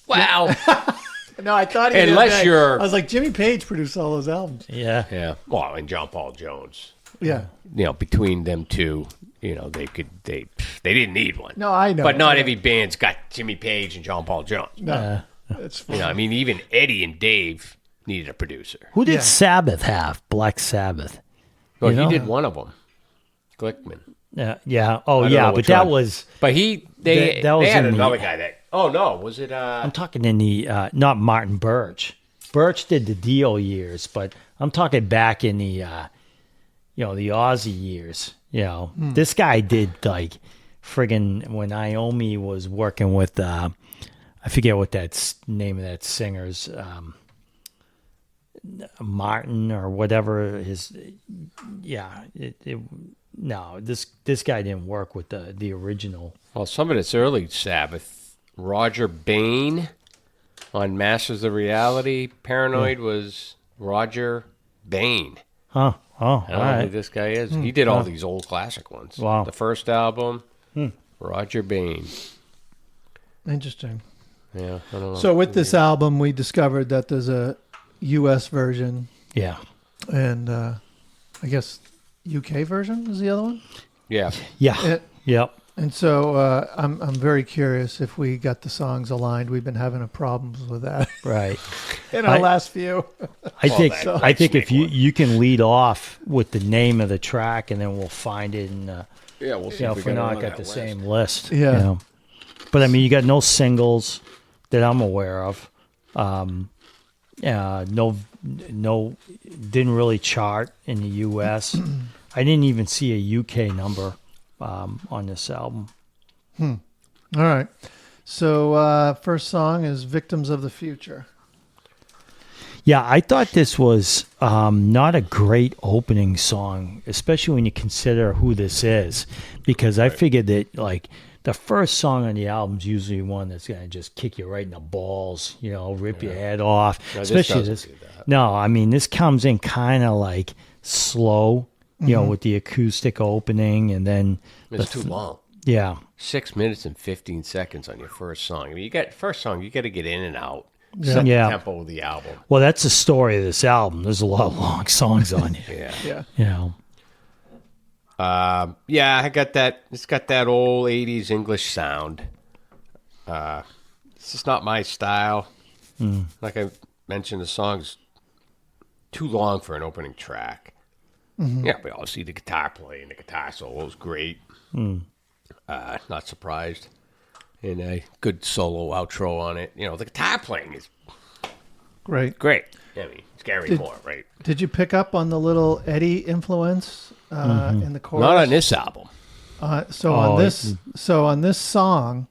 Wow. No, I thought he Unless you're... I was like, Jimmy Page produced all those albums. Yeah. Well, and John Paul Jones. Yeah. Between them two, they didn't need one. No, I know. But not every band's got Jimmy Page and John Paul Jones. No, it's fine. I mean, even Eddie and Dave needed a producer. Who did Sabbath have? Black Sabbath. Well, he did one of them, Glickman. Yeah. Oh, yeah. But which that one. was. But they that was had in another the- guy that. Oh no, was it? I'm talking in the not Martin Birch. Birch did the Dio years, but I'm talking back in the the Aussie years. This guy did like friggin' when Iommi was working with I forget what that's name of that singer's Martin or whatever his no, this guy didn't work with the original. Well, some of it's early Sabbath. Roger Bain on Masters of Reality. Paranoid was Roger Bain. Huh. Oh, I don't know who this guy is. He did all these old classic ones. Wow. The first album, Roger Bain. Interesting. Yeah, I don't know. So with this album, we discovered that there's a U.S. version Yeah. and I guess UK version is the other one. Yeah. Yeah. Yep. And so I'm very curious if we got the songs aligned. We've been having problems with that Right. in our last few. I think that I think if Snake you can lead off with the name of the track, and then we'll find it, and Yeah, we'll see if we're not got the same list. Yeah. But I mean, you got no singles that I'm aware of. No, didn't really chart in the U.S. I didn't even see a UK number on this album. All right. So first song is Victims of the Future. Yeah, I thought this was not a great opening song, especially when you consider who this is, because I figured that like the first song on the album is usually one that's going to just kick you right in the balls, rip your head off. No, this especially doesn't do that. No, I mean this comes in kind of like slow, with the acoustic opening, and then It's too long. Yeah, 6 minutes and 15 seconds on your first song. I mean, you got to get in and out. Yeah. Set the Yeah. tempo of the album. well, that's the story of this album. There's a lot of long songs on here. Yeah. Yeah. I got that. It's got that old 80s English sound. It's just not my style. Like I mentioned, the song's too long for an opening track. Yeah, but obviously the guitar play and the guitar solo is great. Not surprised. And a good solo outro on it. The guitar playing is Great. great. I mean, it's Gary Moore, right? Did you pick up on the little Eddie influence in the chorus? Not on this album. So on this song,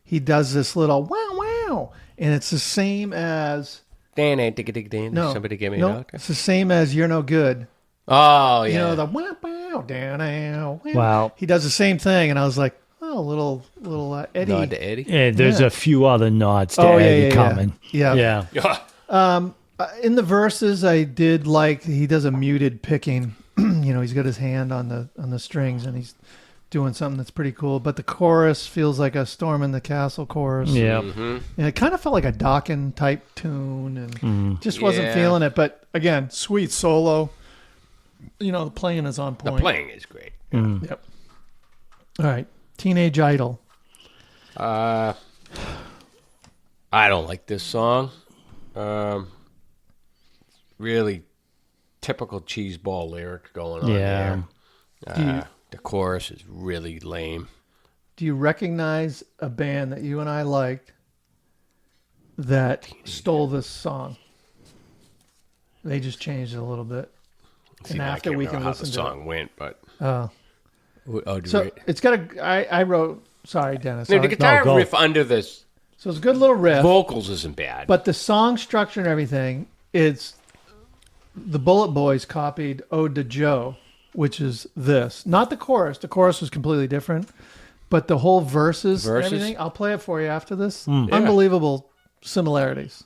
he does this little wow wow, and it's the same as Somebody give me a knock. it's the same as You're No Good. Oh, yeah. The wow wow down. Wow. He does the same thing, and I was like, oh, Oh, a little Eddie. Nod to Eddie. Yeah, there's Yeah. a few other nods to Oh, yeah, Eddie yeah, coming. Yeah. Yeah. In the verses, I did like he does a muted picking. He's got his hand on the strings and he's doing something that's pretty cool. But the chorus feels like a Storm in the Castle chorus. Yeah. Mm-hmm. And it kind of felt like a Dokken type tune and just wasn't Yeah. feeling it. But again, sweet solo. The playing is on The point. playing is great. Yep. All right. Teenage Idol. I don't like this song. Really typical cheeseball lyric going on Yeah. there. The chorus is really lame. Do you recognize a band that you and I liked that stole this song? They just changed it a little bit. See, And I after can't we remember can how listen the to it. song went, but Oh. do we? It's got I wrote, sorry, Dennis. No, the guitar go. riff under this So it's a good little riff. vocals isn't bad. But the song structure and everything, it's the Bullet Boys copied Ode to Joe, which is this. Not the chorus. The chorus was completely different. But the whole verses and everything, I'll play it for you after this. Unbelievable similarities.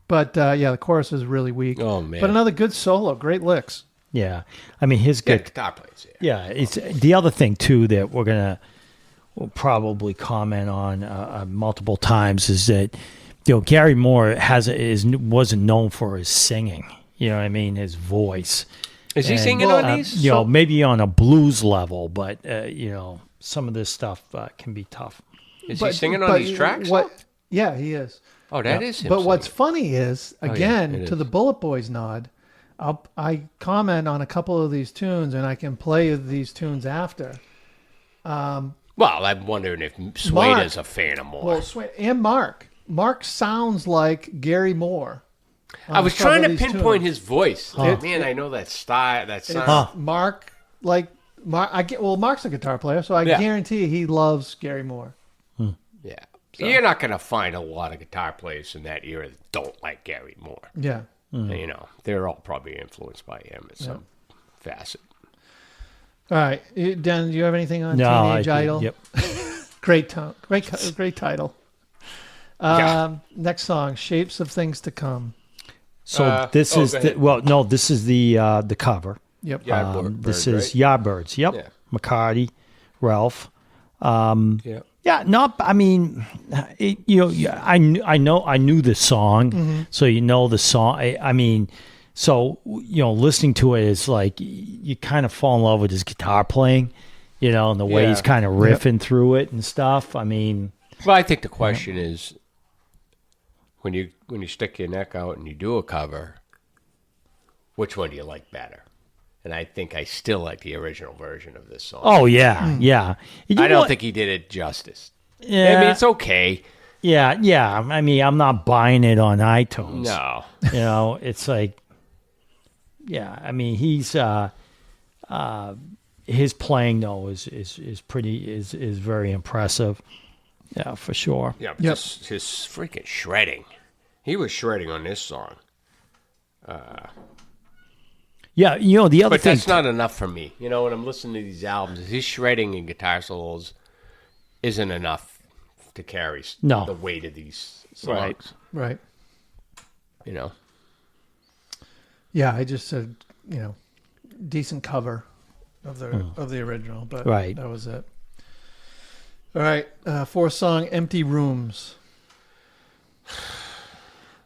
But the chorus is really weak. Oh, man. But another good solo, great licks. Yeah. I mean, his yeah, good. guitar plays. Yeah. It's the other thing too that we'll probably comment on multiple times is that Gary Moore wasn't known for his singing. You know what I mean? His voice. Is he And, singing on these? Maybe on a blues level, but some of this stuff can be tough. Is he singing on these tracks? Yeah, he is. Oh, that is him. But what's singing. funny is, again, it to is. the Bullet Boys nod, I comment on a couple of these tunes, and I can play these tunes after. Well, I'm wondering if Sueda's a fan of Moore. Well, and Mark. Mark sounds like Gary Moore. I was some trying of to these pinpoint tunes. his voice. Man, I know that style, that sound. Mark, Mark's a guitar player, so I Yeah. guarantee he loves Gary Moore. Yeah. You're not going to find a lot of guitar players in that era that don't like Gary Moore. Yeah. They're all probably influenced by him in some facet. All right, Dan, do you have anything on No, Teenage Idol? Yep. Great title. Next song, Shapes of Things to Come. So this is go ahead. this is the cover. Yep. Yeah. This is Yardbirds. Yep. Yeah. McCarty, Ralph. Yeah. Yeah, no, I mean, I knew the song, so the song. I mean, so listening to it is like you kind of fall in love with his guitar playing, and the way he's kind of riffing through it and stuff. I mean, Well, I think the question is when you stick your neck out and you do a cover, which one do you like better? And I think I still like the original version of this song. oh yeah, yeah. I don't think he did it justice. Yeah, I mean, it's okay. yeah. I mean, I'm not buying it on iTunes. No. It's like, yeah. I mean, he's his playing though is very impressive. Yeah, for sure. Yeah, but just his freaking shredding. He was shredding on this song. Yeah, the other But thing. that's not enough for me. When I'm listening to these albums, his shredding and guitar solos isn't enough to carry the weight of these songs. Right. Yeah, I just said, decent cover of the original, but that was it. All right, fourth song, Empty Rooms.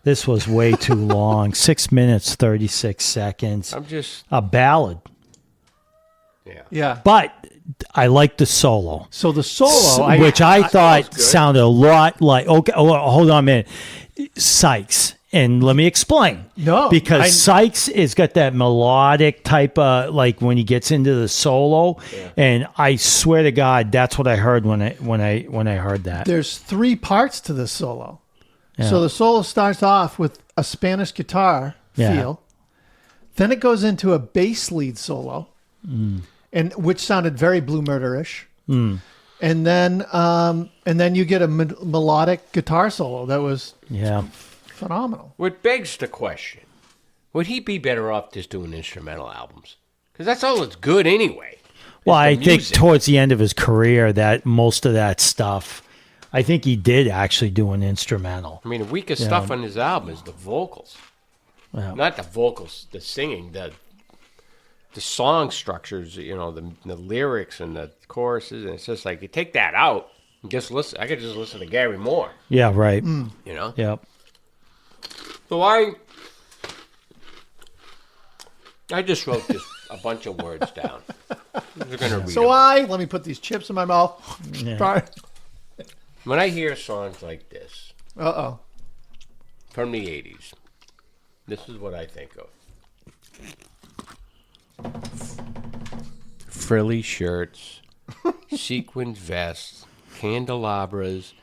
This was way too long. 6 minutes, 36 seconds. I'm just... A ballad. Yeah. But I like the solo. So the solo, which I thought sounded a lot like, okay, hold on a minute. Sykes. And let me explain. No. Because Sykes has got that melodic type of, like when he gets into the solo. Yeah. And I swear to God, that's what I heard when I heard that. There's 3 parts to this solo. Yeah. So the solo starts off with a Spanish guitar feel. Then it goes into a bass lead solo, and which sounded very Blue Murder-ish. And then you get a melodic guitar solo that was phenomenal. What begs the question, would he be better off just doing instrumental albums? Because that's all that's good anyway. Well, the I think music. towards the end of his career, that most of that stuff, I think he did actually do an instrumental. I mean, the weakest Yeah. stuff on his album is the vocals. Yeah. Not the vocals, the singing, the song structures, the lyrics and the choruses, and it's just like you take that out and just listen. I could just listen to Gary Moore, Yeah, right. Yeah. Yep. So I just wrote a bunch of words down. We're gonna read So them. let me put these chips in my mouth. Yeah. Sorry. When I hear songs like this Uh-oh. from the '80s, this is what I think of. Frilly shirts, sequined vests, candelabras,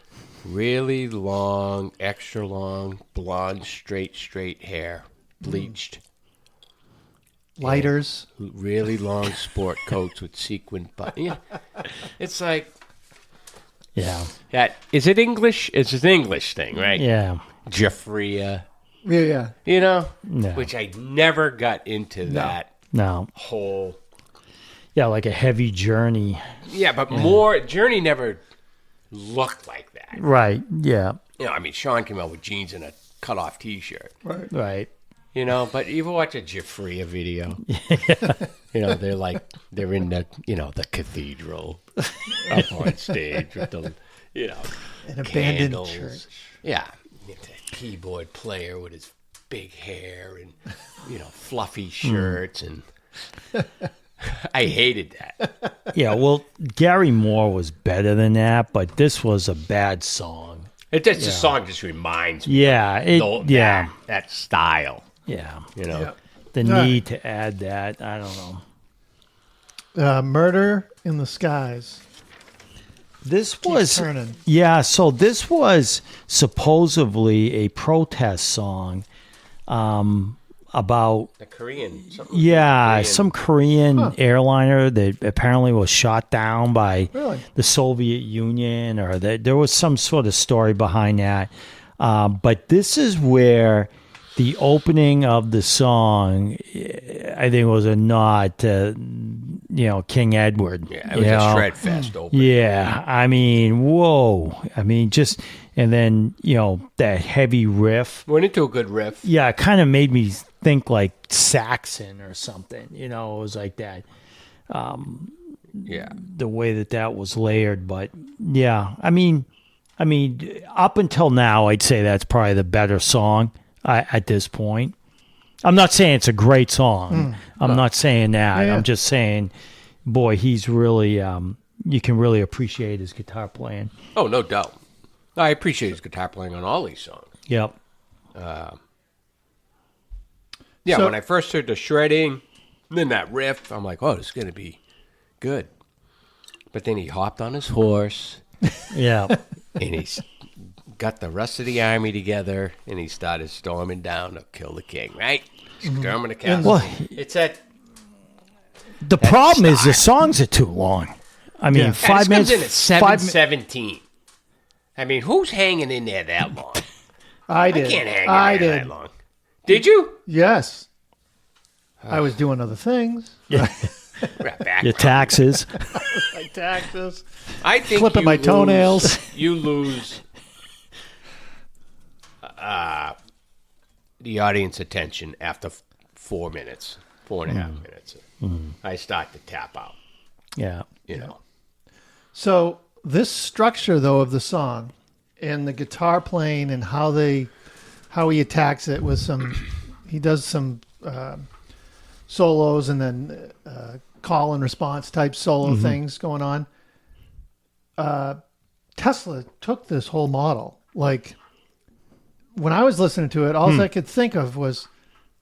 really long, extra long, blonde, straight hair, bleached. Lighters. Really long sport coats with sequined buttons. Yeah. It's like, Yeah. is it English? It's an English thing, right? Yeah. Jeffrey, Yeah. No. which I never got into that No. whole. Yeah, like a heavy journey. Yeah, but more Journey never looked like that. Right. Yeah. I mean, Sean came out with jeans and a cut-off T-shirt. Right. But you ever watch a Jeffrey video? They're in the cathedral up on stage with the, An abandoned candles. church. Yeah, the keyboard player with his big hair and fluffy shirts and. I hated that. Yeah, well, Gary Moore was better than that, but this was a bad song. The song just reminds me. Yeah. That style. Yeah. Yeah. The All need to add that, I don't know. Murder in the Skies. This was turning. Yeah, so this was supposedly a protest song about The Korean. some Korean airliner that apparently was shot down by Really? the Soviet Union, or that there was some sort of story behind that. But this is where the opening of the song, I think, was a nod to, King Edward. Yeah, it was a shred fest open. Yeah, I mean, whoa. I mean, just, and then, that heavy riff. Went into a good riff. Yeah, it kind of made me think like Saxon or something. It was like that. Yeah. The way that was layered. But yeah, I mean, up until now, I'd say that's probably the better song at this point. I'm not saying it's a great song. I'm not saying that. Yeah. I'm just saying, boy, he's really, you can really appreciate his guitar playing. Oh, no doubt. I appreciate his guitar playing on all these songs. Yep. Yeah, So- when I first heard the shredding, and then that riff, I'm like, oh, this is going to be good. But then he hopped on his horse, Yeah. and he's got the rest of the army together, and he started storming down to kill the king, right? Storming the castle. Well, It's that... the problem is the songs are too long. I mean, Yeah. 5 This minutes. comes in at 5 7:17. I mean, who's hanging in there that long? I did. I can't hang in I there did. that long. Did you? Yes. I was doing other things. Back. Your taxes. Like taxes. I think Flipping you my lose- toenails. You lose the audience attention after 4 minutes, 4.5 minutes. I start to tap out. Yeah. So this structure, though, of the song and the guitar playing and how he attacks it with he does some solos and then call and response type solo things going on. Tesla took this whole model. Like, when I was listening to it, all I could think of was,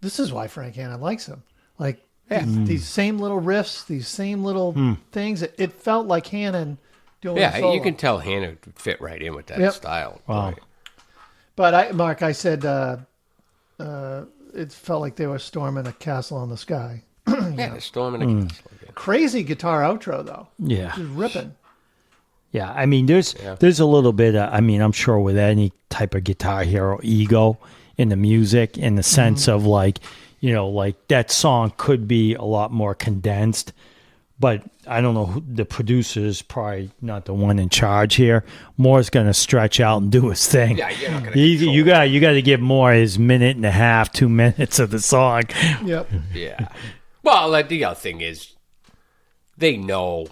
this is why Frank Hannon likes him. Like, these same little riffs, these same little things. It felt like Hannon doing a Yeah, solo. you can tell Hannah would fit right in with that Yep. style. Wow. Right. But Mark, I said it felt like they were storming a castle in the sky. Yeah, the storming the castle. again. Crazy guitar outro though, Yeah. just ripping. Yeah. I mean, there's a little bit of, I'm sure with any type of Guitar Hero ego in the music, in the sense of like, like that song could be a lot more condensed, but I don't know. The producer's probably not the one in charge here. Moore's going to stretch out and do his thing. Yeah, you're not gonna You got to give Moore his minute and a half, 2 minutes of the song. Yep. Yeah. Well, the other thing is, they know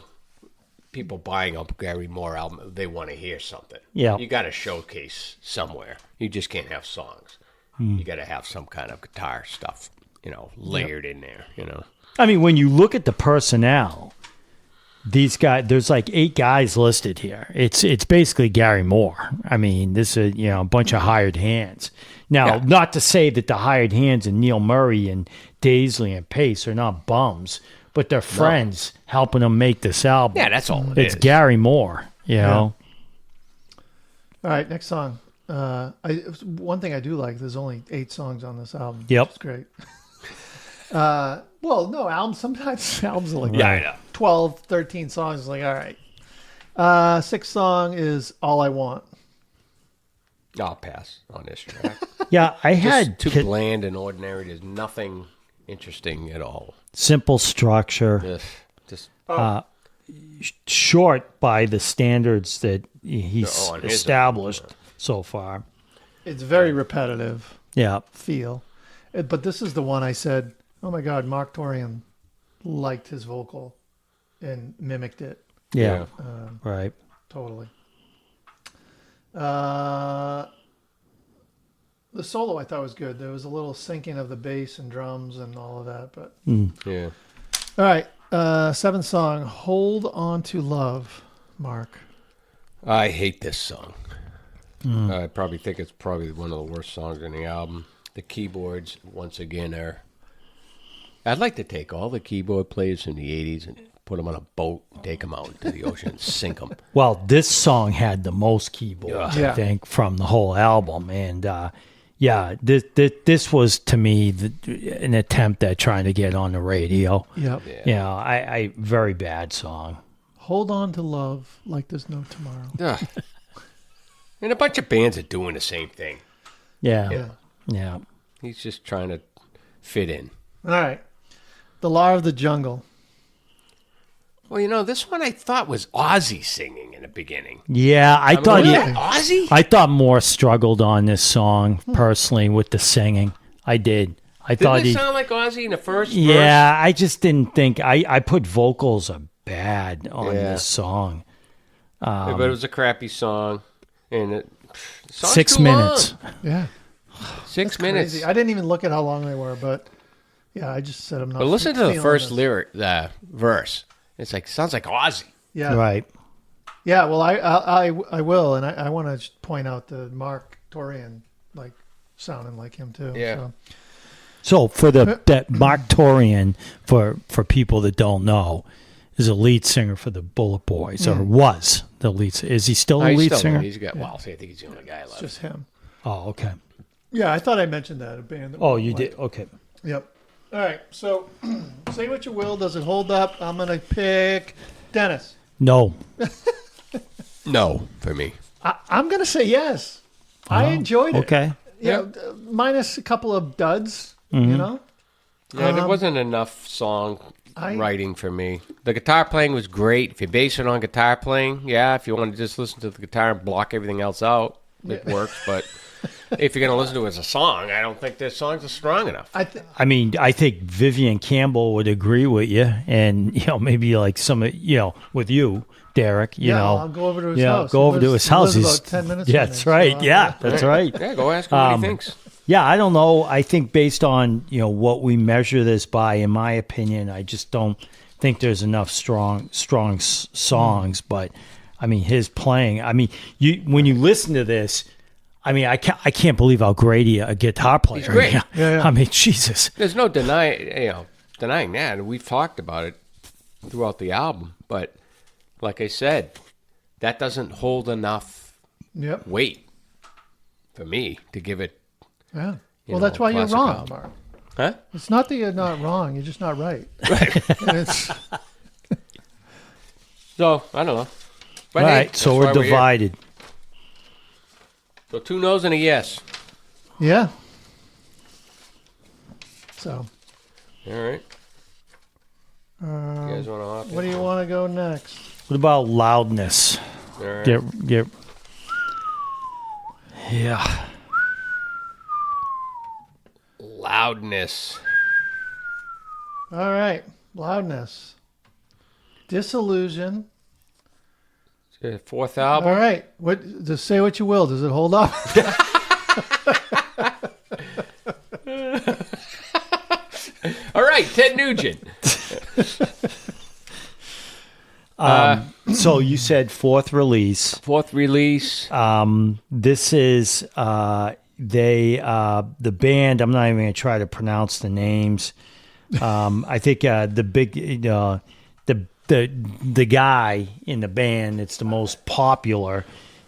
people buying a Gary Moore album, they want to hear something. Yeah. You got to showcase somewhere. You just can't have songs. You got to have some kind of guitar stuff, layered in there, I mean, when you look at the personnel, these guys, there's like 8 guys listed here. It's basically Gary Moore. I mean, this is a bunch of hired hands. Now, not to say that the hired hands and Neil Murray and Daisley and Pace are not bums, but they're friends helping them make this album. Yeah, that's all It's Gary Moore, know. All right, next song. One thing I do like, there's only 8 songs on this album. Yep. It's great. Well, no, sometimes albums are like I know. 12, 13 songs. It's like, all right. 6th song is All I Want. I'll pass on this track. Yeah, I had Just too bland and ordinary. There's nothing interesting at all. simple structure, Just short by the standards that he's on his established so far. It's very repetitive Yeah. feel. But this is the one I said, oh my God, Mark Torian liked his vocal and mimicked it Yeah. Right. totally. The solo I thought was good. There was a little syncing of the bass and drums and all of that. But yeah. all right, 7th song, Hold On to Love, Mark. I hate this song. I probably think it's probably one of the worst songs in the album. The keyboards, once again, are... I'd like to take all the keyboard players from the 80s and put them on a boat and take them out into the ocean and sink them. Well, this song had the most keyboards, Yeah. I think, from the whole album. And this was, to me, an attempt at trying to get on the radio. Yep. Yeah. I very bad song. Hold On to Love like there's no tomorrow. Ugh. And a bunch of bands are doing the same thing. Yeah. Yeah. He's just trying to fit in. All right. The Law of the Jungle. Well, this one I thought was Ozzy singing in the beginning. Yeah, I thought really? Ozzy? I thought Moore struggled on this song personally with the singing. I did. I thought Didn't it sound like Ozzy in the first verse? Yeah, I just didn't think I put vocals are bad on this song. Yeah, but it was a crappy song. And the song's 6 too minutes. long. Yeah. 6 minutes. Crazy. I didn't even look at how long they were, but yeah, I just said I'm not. But listen to the feeling first this. lyric, the verse. It's like, sounds like Ozzy. Yeah. Right. Yeah. Well, I will, and I want to point out the Mark Torian like sounding like him too. Yeah. So for that Mark Torian, for people that don't know, is a lead singer for the Bullet Boys, or was the lead. Is he still a He's lead still- singer? He's got, well, I think he's the only guy It's left. just him. Oh, okay. Yeah, I thought I mentioned that a band. That Oh, we you like. did. Okay. Yep. All right. So, say what you will. Does it hold up? I'm gonna pick Dennis. No. No, for me. I'm gonna say yes. I enjoyed it. Okay. Yeah. Minus a couple of duds. You know. Yeah, there wasn't enough song I- writing for me. The guitar playing was great. If you base it on guitar playing, yeah. If you want to just listen to the guitar and block everything else out, it works. But if you're going to listen to it as a song, I don't think their songs are strong enough. I mean, I think Vivian Campbell would agree with you, and maybe like some of with you, Derek. You know, I'll go over to his yeah, house. go He over to lives- his house. he lives He's- about 10 minutes. Yeah, from that's me, right. so Yeah, that's right. Yeah, go ask him what he thinks. Yeah, I don't know. I think based on what we measure this by, in my opinion, I just don't think there's enough strong songs. But I mean, his playing. I mean, when you listen to this, I mean, I can't believe how great a guitar player. He's great. Yeah. I mean, Jesus. There's no denying that. And we've talked about it throughout the album. But like I said, that doesn't hold enough Yep. weight for me to give it. Yeah. You Well, know, that's why you're classic wrong, album. Mark. Huh? It's not that you're not wrong. You're just not right. And it's, So, I don't know. But All hey, right, so that's we're why here. divided. So 2 no's and a yes. yeah. So, All right. You guys want to hop in? What do you want to go next? What about Loudness? All right. Get. Yeah. Loudness. All right, Loudness. Disillusion. Fourth album. All right, what? Just say what you will. Does it hold up? All right, Ted Nugent. So you said fourth release. Fourth release. This is the band. I'm not even going to try to pronounce the names. I think the guy in the band that's the most popular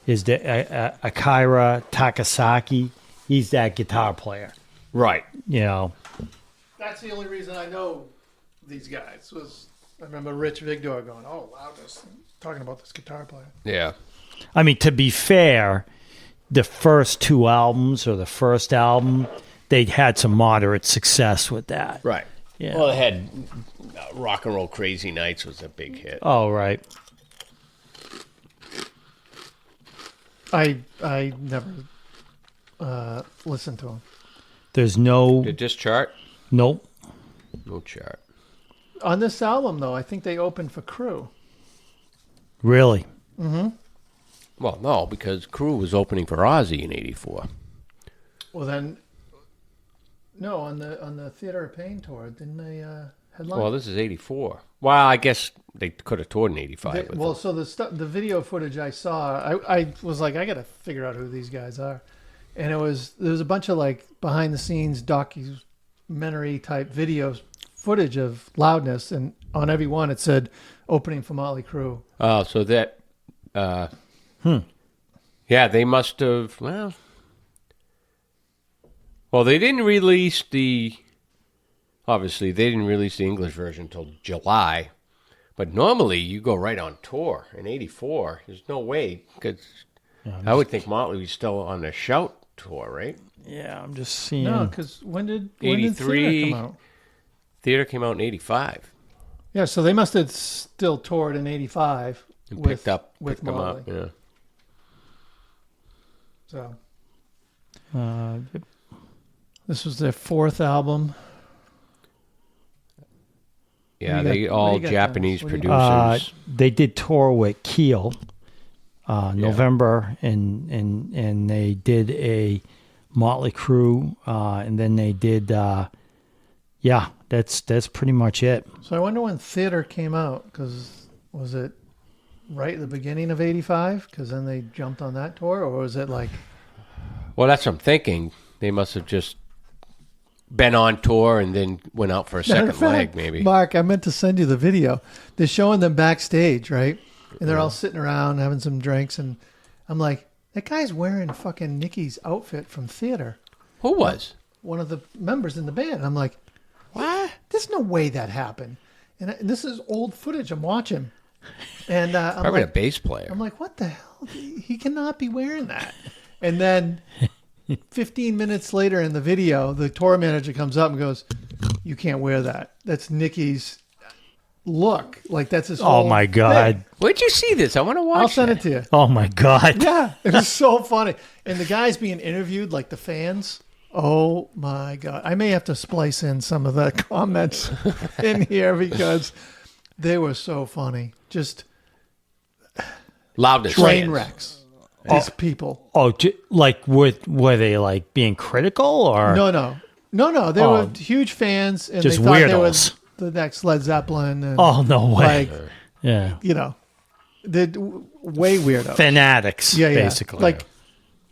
is the Akira Takasaki. He's that guitar player. Right. You know. That's the only reason I know these guys. I remember Rich Vigdor going, "Oh, Loudness," talking about this guitar player. Yeah. I mean, to be fair, the first two albums or the first album, they had some moderate success with that. Right. Yeah. Well, it had Rock and Roll Crazy Nights was a big hit. Oh, right. I never listened to him. There's no. Did this chart? Nope. No chart. On this album, though, I think they opened for Crew. Really? Well, no, because Crew was opening for Ozzy in '84. Well, then, no, on the Theater of Pain tour, didn't they headline? Well, this is '84. Well, I guess they could have toured in '85. Well, so the video footage I saw, I was like, I got to figure out who these guys are, and there was a bunch of like behind the scenes documentary type videos footage of Loudness, and on every one it said opening for Motley Crue. Oh, so that. Yeah, they must have. Well, they didn't release the. Obviously, they didn't release the English version until July. But normally, you go right on tour in '84. There's no way, because I would think Motley was still on the Shout tour, right? Yeah, I'm just seeing. No, because when did 83 Theater come out? Theater came out in '85. Yeah, so they must have still toured in '85 And with picked them Motley. up. Yeah. So Uh, this was their fourth album. Yeah, What do they you got- all what do you got, Japanese Dennis? What do you producers. they did tour with Keel, November, and they did a Motley Crue, and then they did. That's pretty much it. So I wonder when Theater came out, because was it right at the beginning of '85? Because then they jumped on that tour, or was it like? Well, that's what I'm thinking. They must have just been on tour and then went out for a Matter second of fact, leg, maybe. Mark, I meant to send you the video. They're showing them backstage, right? And they're all sitting around having some drinks, and I'm like, that guy's wearing fucking Nicky's outfit from Theater. Who was? One of the members in the band. I'm like, what? There's no way that happened. And this is old footage I'm watching. And I'm Probably like, a bass player. I'm like, what the hell? He cannot be wearing that. And then 15 minutes later in the video, the tour manager comes up and goes, you can't wear that. That's Nicky's look. Like, that's his whole Oh my God! thing. Where'd you see this? I want to watch I'll send that. it to you. Oh my God! Yeah, it was so funny. And the guys being interviewed, like the fans, oh my God. I may have to splice in some of the comments in here because they were so funny. Just Loudness. train fans. wrecks. These people. Oh, like were they like being critical or No. They were huge fans, and Just they thought they weirdos. were the next Led Zeppelin. And Oh no way! Like, Yeah, they're way weirdos. fanatics. Yeah. basically. Like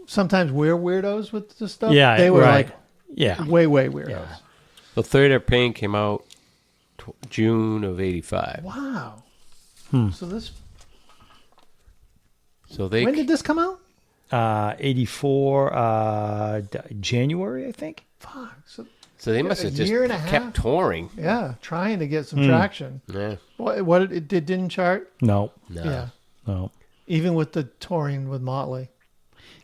sometimes we're weirdos with the stuff. yeah, they were right. like yeah. way weirdos. The Theater of Pain came out June of '85. Wow. So this. So they When did this come out? 84 January, I think. Fuck. so they must a have just year and a half? kept touring. Yeah, trying to get some traction. Yeah. What it didn't chart? No, Yeah. no. Even with the touring with Motley.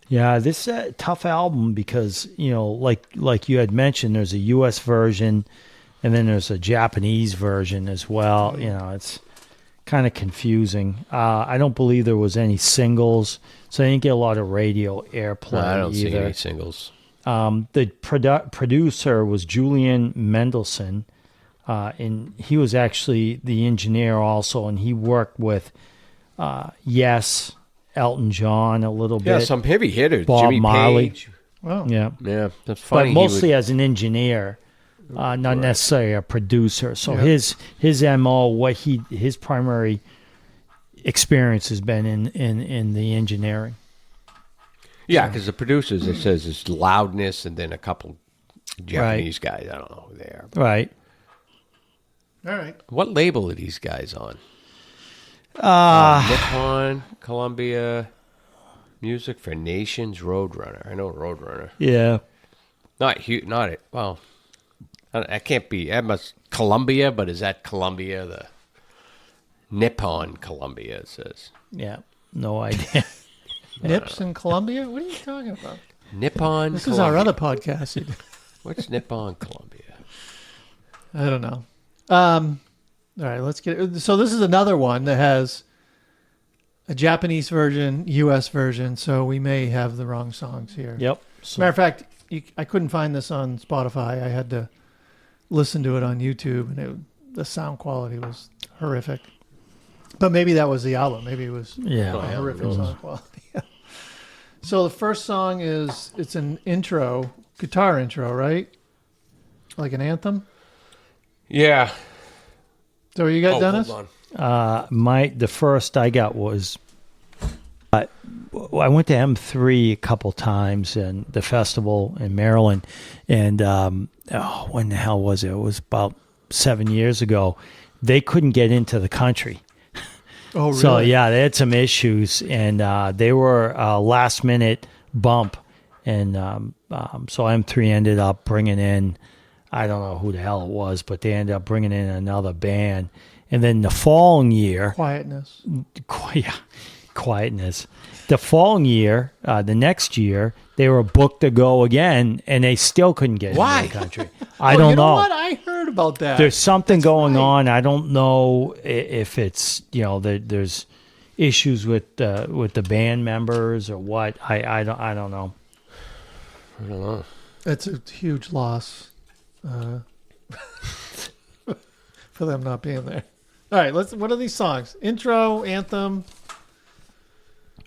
Yeah, this is a tough album because like you had mentioned, there's a U.S. version, and then there's a Japanese version as well. You know, it's kind of confusing. I don't believe there was any singles, so I didn't get a lot of radio airplay No, I don't see either. any singles. The producer was Julian Mendelsohn, and he was actually the engineer also, and he worked with Yes, Elton John a little Yeah, bit. some heavy hitters. Bob Jimmy Marley. Page. Wow. Yeah, Yeah, that's funny. but mostly as an engineer, not necessarily a producer. So his MO, his primary experience has been in the engineering. Yeah, because the producers, it says it's Loudness and then a couple Japanese guys. I don't know who they are. Right. All right. What label are these guys on? Nippon, Columbia, Music for Nations, Roadrunner. I know Roadrunner. Yeah. Not it. Well, I can't be. That must Columbia, but is that Columbia? The Nippon Columbia, it says. Yeah. No idea. Nips in Colombia? What are you talking about? Nippon. This Columbia. is our other podcast. What's Nippon Columbia? I don't know. All right, let's get. So this is another one that has a Japanese version, U.S. version. So we may have the wrong songs here. Yep. Matter of fact, I couldn't find this on Spotify. I had to listen to it on YouTube, and the sound quality was horrific. But maybe that was the album. Maybe it was horrific sound quality. So the first song it's an intro, guitar intro, right? Like an anthem. Yeah. So you got Dennis? Hold on. The first I got was I went to M3 a couple times and the festival in Maryland, and when the hell was it? It was about 7 years ago. They couldn't get into the country. Oh, really? So yeah, they had some issues, and they were a last minute bump, and so M3 ended up bringing in, I don't know who the hell it was, but they ended up bringing in another band, and then the following year, Quietness. Quietness. The following year, the next year, they were booked to go again, and they still couldn't get Why? into the country. I don't you know know. what? I heard about that. There's something going right. on. I don't know if it's there's issues with the band members or what. I don't know. I don't know. It's a huge loss for them not being there. All right, what are these songs? Intro, anthem.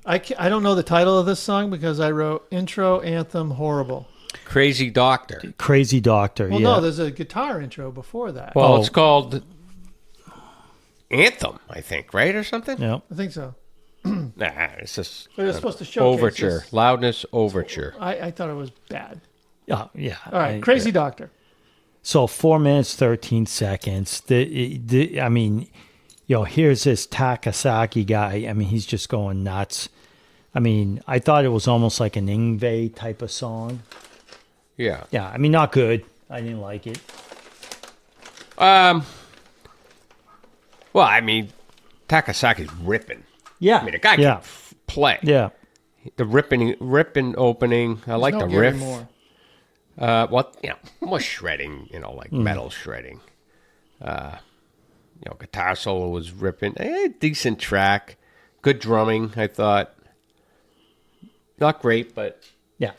I don't know the title of this song because I wrote intro, anthem, horrible. Crazy Doctor. Crazy Doctor. Well, yeah. no, there's a guitar intro before that. Well, Oh. it's called Anthem, I think, right, or something? Yeah. I think so. Nah, it's just But it's supposed to showcase Overture. this. Loudness Overture. I thought it was bad. Yeah. All right, Crazy Doctor. So 4 minutes 13 seconds. I mean, here's this Takasaki guy. I mean, he's just going nuts. I mean, I thought it was almost like an Ingve type of song. Yeah. Yeah, I mean, not good. I didn't like it. Well, I mean, Takasaki's ripping. Yeah. I mean, the guy can play. Yeah. The ripping opening. I like No the Gary riff. Moore. More shredding, like metal shredding. Guitar solo was ripping. Decent track. Good drumming, I thought. Not great, but Yeah.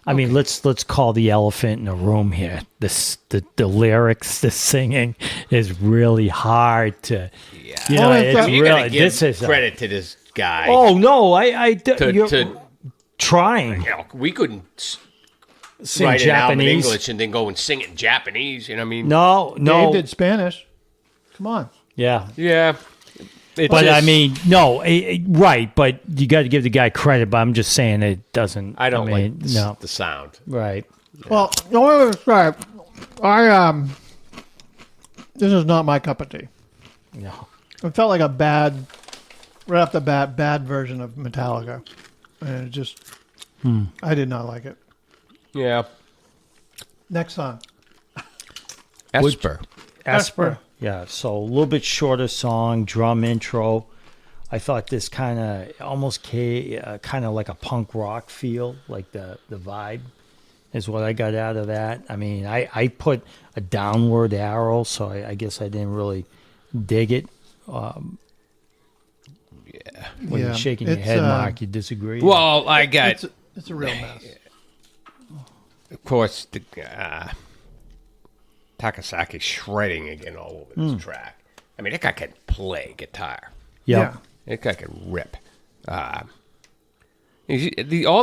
I mean, let's call the elephant in the room here. The lyrics, the singing is really hard to. yeah. You know, Oh, it's it's- You gotta really. give This is credit to this guy. Oh no! You're to trying we couldn't sing write an album in Japanese. English and then go and sing it in Japanese. You know what I mean? No. Dave did Spanish. Come on. Yeah. Yeah. It's But just- I mean, no, right. But you got to give the guy credit. But I'm just saying it doesn't. I don't mean, like no. the sound. Right. Well, no one was right. This is not my cup of tea. No. It felt like a right off the bat, bad version of Metallica. And it just, I did not like it. Yeah. Next song. Esper. Esper. Yeah. So a little bit shorter song, drum intro. I thought this kind of almost kind of like a punk rock feel, like the vibe. is what I got out of that. I mean, I put a downward arrow, so I guess I didn't really dig it. When you're shaking your head, Mark, you disagree. Well, I got... It's a real mess. Of course, the Takasaki shredding again all over this track. I mean, that guy can play guitar. Yeah. That guy can rip. All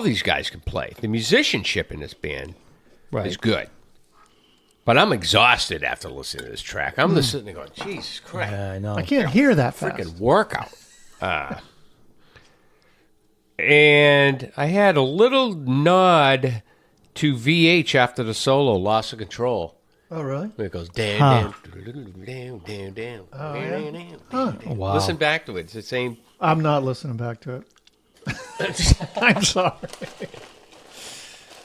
these guys can play. The musicianship in this band is good. But I'm exhausted after listening to this track. I'm just sitting there going, Jesus Christ. Yeah, I know. I can't hear that fast. Freaking workout. And I had a little nod to VH after the solo, Loss of Control. Oh, really? Where it goes down, down, down, down. Oh, yeah? Down. Wow. Listen back to it. It's the same. I'm not listening back to it. I'm sorry.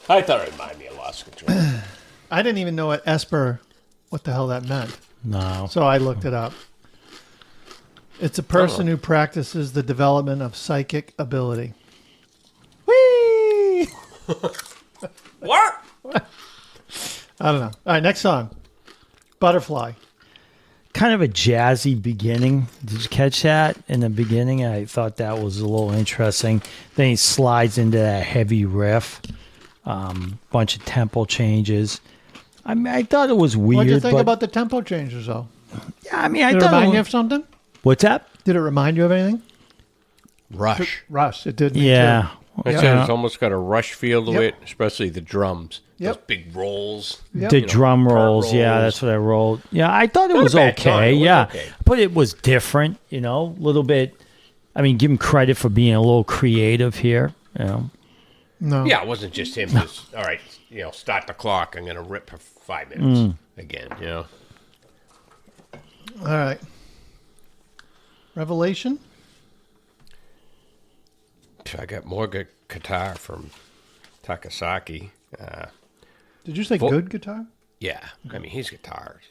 I thought it reminded me of Loss of Control. I didn't even know what the hell that meant. No. So I looked it up. It's a person who practices the development of psychic ability. Whee! What? I don't know. All right, next song. Butterfly. Kind of a jazzy beginning. Did you catch that in the beginning? I thought that was a little interesting. Then he slides into that heavy riff. Bunch of tempo changes. I mean, I thought it was weird. What did you think about the tempo changes, though? Yeah, I mean, I Did it thought remind you of something? What's that? Did it remind you of anything? Rush. Rush. It did. Me Yeah. too. It's almost got a Rush feel to it, especially the drums. Yep. Those big rolls. Yep. The You drum part rolls, yeah, rolls. that's what I rolled. Yeah, I thought it Not a was bad song. okay. It was Yeah, okay. but it was different. A little bit. I mean, give him credit for being a little creative here. No. Yeah, it wasn't just him. Just, all right, start the clock. I'm going to rip for 5 minutes again, All right. Revelation. I got more good guitar from Takasaki. Did you say good guitar? Yeah, I mean, his guitars.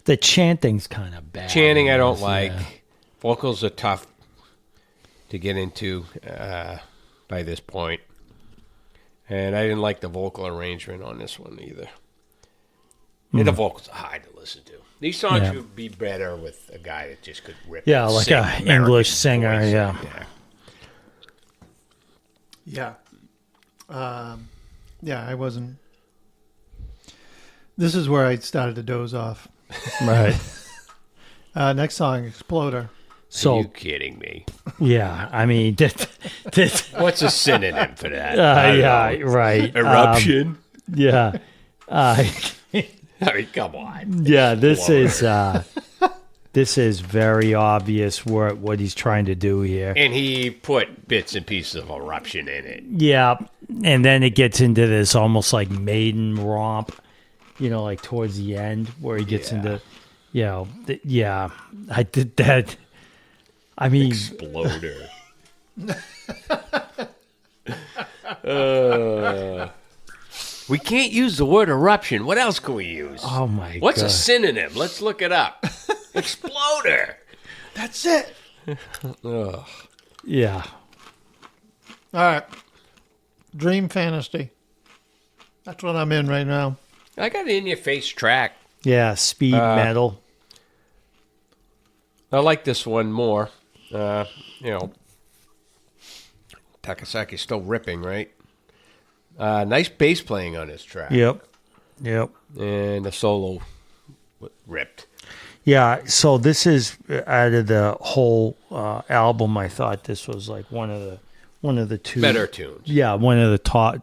The chanting's kind of bad. Chanting I don't Yeah. like. Vocals are tough to get into by this point. And I didn't like the vocal arrangement on this one either. And the vocals are hard to listen to. These songs would be better with a guy that just could rip. Yeah, and like sing a American English singer, voice. yeah. Yeah. I wasn't. This is where I started to doze off. Right. Next song, Exploder. Are So, you kidding me? yeah, I mean, What's a synonym for that? I don't yeah, know. right. Eruption. Yeah. I mean, come on. Yeah, this is very obvious what he's trying to do here. And he put bits and pieces of eruption in it. Yeah, and then it gets into this almost like maiden romp, like towards the end where he gets into, I did that. I mean, Exploder. We can't use the word eruption. What else can we use? oh my god. What's a synonym? Let's look it up. Exploder. That's it. Ugh. Yeah. All right. Dream Fantasy. That's what I'm in right now. I got an in-your-face track. Yeah, speed metal. I like this one more. Takasaki's still ripping, right? Nice bass playing on this track. Yep. And the solo ripped. Yeah, so this is out of the whole album. I thought this was like one of the two Better tunes. Yeah, one of the top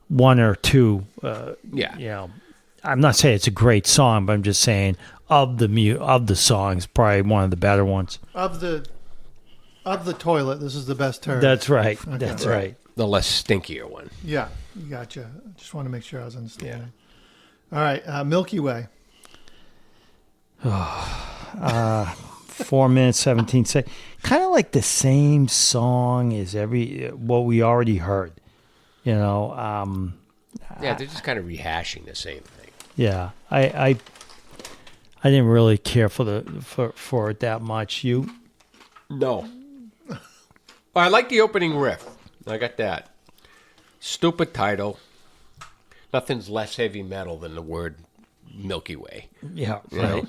one or two. Yeah. I'm not saying it's a great song, but I'm just saying of the songs, probably one of the better ones. Of the toilet, this is the best turn. That's right. That's right. The less stinkier one. Yeah, you gotcha. I just want to make sure I was understanding. All right, Milky Way. 4 minutes 17 seconds. Kind of like the same song as what we already heard. Yeah, they're just kind of rehashing the same thing. Yeah, I didn't really care for it that much. You? No. I like the opening riff. I got that. Stupid title. Nothing's less heavy metal than the word Milky Way. Yeah, You right.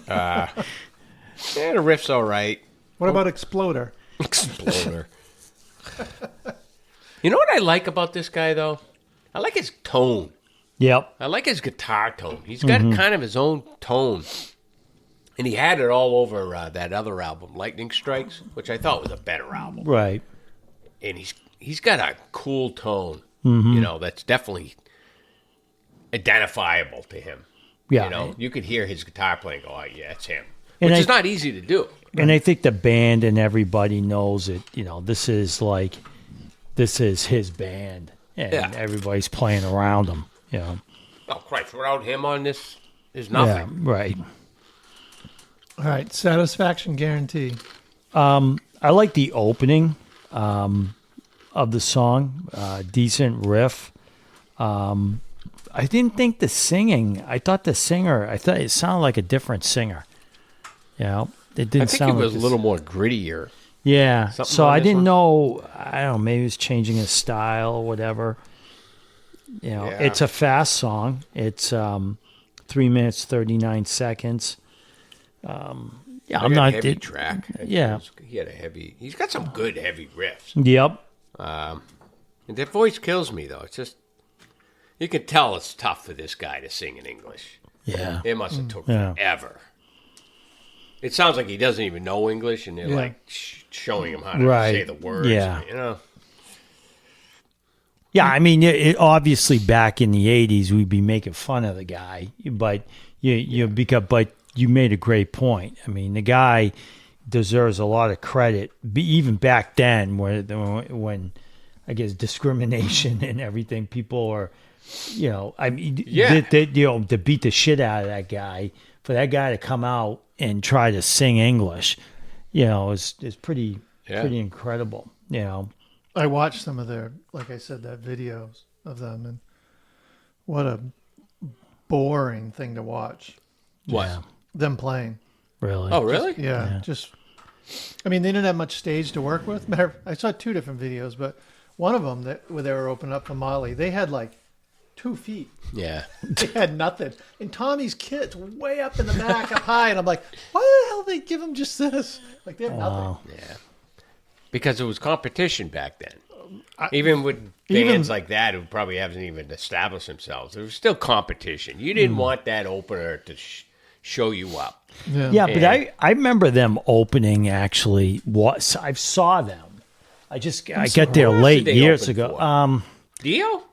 know? Yeah, the riff's all right. What about Exploder? Exploder. You know what I like about this guy, though? I like his tone. Yep. I like his guitar tone. He's got kind of his own tone. And he had it all over that other album, Lightning Strikes, which I thought was a better album. Right. And he's got a cool tone, you know, that's definitely identifiable to him. Yeah. You know, you could hear his guitar playing, go, oh, yeah, it's him. And Which is not easy to do. And I think the band and everybody knows it. You know, this is his band, and everybody's playing around him. You know. Oh, Christ, without him on this, there's nothing. Yeah, right. All right, Satisfaction Guarantee. I like the opening of the song. Decent riff. I didn't think the singing. I thought it sounded like a different singer. You know, it didn't I think sound it was like a little more grittier. Yeah. Something So on I this didn't one? know. I don't know. Maybe he was changing his style or whatever. You know, Yeah. it's a fast song. It's 3 minutes 39 seconds. Yeah, I'm He had not. a heavy track. yeah. He's got some good heavy riffs. Yep. And that voice kills me, though. It's just, you can tell it's tough for this guy to sing in English. Yeah. It must have took Yeah. forever. It sounds like he doesn't even know English, and they're Yeah. like showing him how to Right. say the words. Yeah. You know. Yeah. I mean, it obviously back in the '80s, we'd be making fun of the guy, but but you made a great point. I mean, the guy deserves a lot of credit, even back then, when I guess discrimination and everything, people are, you know, I mean, Yeah. to beat the shit out of that guy, for that guy to come out and try to sing English, you know, is pretty incredible. You know, I watched some of their, like I said, that videos of them, and what a boring thing to watch. What? Yeah. Them playing. Really. Oh, really? Yeah, just. I mean, they didn't have much stage to work with. I saw two different videos, but one of them where they were opening up for Molly, they had like 2 feet. Yeah. They had nothing. And Tommy's kid's way up in the back, up high, and I'm like, why the hell did they give him just this? Like, they have nothing. Yeah. Because it was competition back then. Even with bands like that who probably haven't even established themselves, there was still competition. You didn't want that opener to show you up. Yeah, but I remember them opening actually. I saw them. I got there Who else late did they years open ago. for? Dio?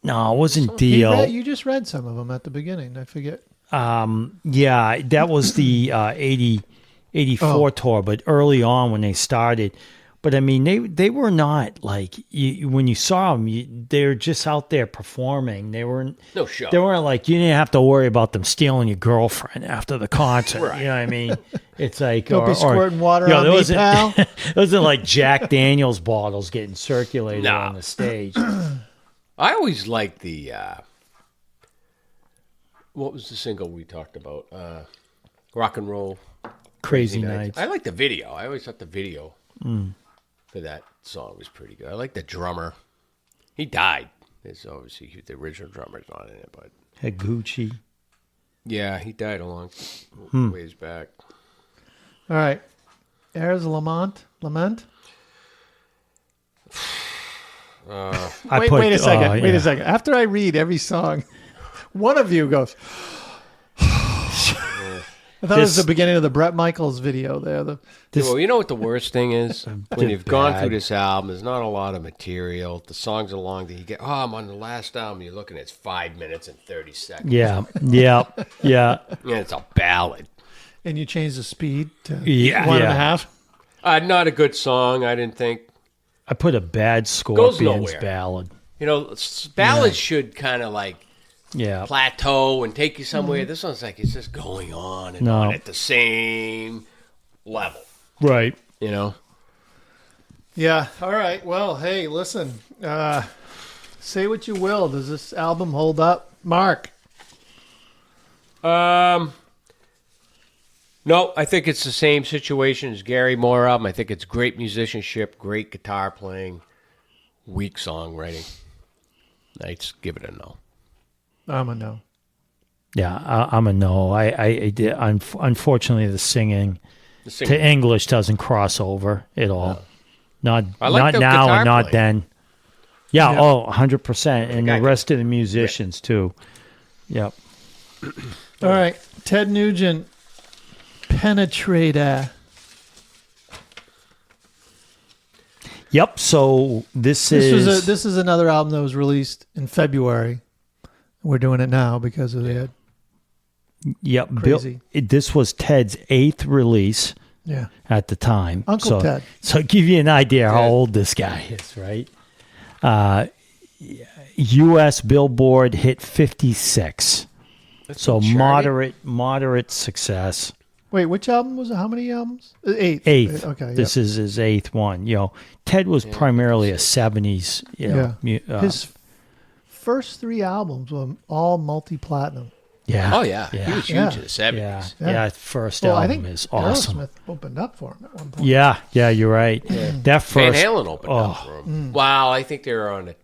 No, it wasn't Dio. You just read some of them at the beginning. I forget. Yeah, that was the 84 tour, but early on when they started. But I mean, they were not like when you saw them, they were just out there performing. They weren't No show. They weren't like you didn't have to worry about them stealing your girlfriend after the concert. Right. You know what I mean? It's like Don't be squirting water on there me, wasn't, pal. It wasn't like Jack Daniels bottles getting circulated Nah. on the stage. I always liked the, what was the single we talked about? Rock and Roll Crazy Nights. I like the video. I always thought the video for that song was pretty good. I like the drummer. He died. It's obviously the original drummer's not in it, but Higuchi. yeah, he died a long ways back. All right. Airs Lament. I Wait put- a second. Wait yeah. a second. After I read every song, one of you goes. I thought it was This- the beginning of the Bret Michaels video there. Well, you know what the worst thing is? When you've gone bad. through this album, there's not a lot of material. The songs are long. That you get, I'm on the last album. You're looking at 5 minutes and 30 seconds. Yeah. And it's a ballad. And you changed the speed to Yeah. 1.5. Not a good song, I didn't think. I put a bad Scorpions nowhere. ballad. You know, ballads should kind of like Yeah. plateau and take you somewhere. This one's like it's just going on and No. on at the same level. Right. You know? Yeah. All right. Well, hey, listen. Say what you will. Does this album hold up? Mark. No, I think it's the same situation as Gary Moore album. I think it's great musicianship, great guitar playing, weak songwriting. I'd give it a no. I'm a no. Yeah, I'm a no. I did. Unfortunately, the singing to English doesn't cross over at all. Not I like not the now guitar and not playing. then. Yeah, Yeah. 100%. And guy the rest of the musicians, too. Yep. All right, Ted Nugent, Penetrator. Yep. So this This is another album that was released in February. We're doing it now because of the yep. crazy. This was Ted's 8th release Yeah. at the time. Uncle so, Ted. So give you an idea how Ted. old this guy is, right? U.S. Billboard hit 56. So moderate success. Wait, which album was it? How many albums? Eighth. Eighth. Okay. This is his 8th one. Ted was primarily a 70s. His first 3 albums were all multi-platinum. Yeah. Oh, yeah. He was huge Yeah. in the 70s. Yeah. First Well, I album think is awesome. Aerosmith opened up for him at one point. Yeah, you're right. That Van first, Halen opened up for him. Wow, I think they were on a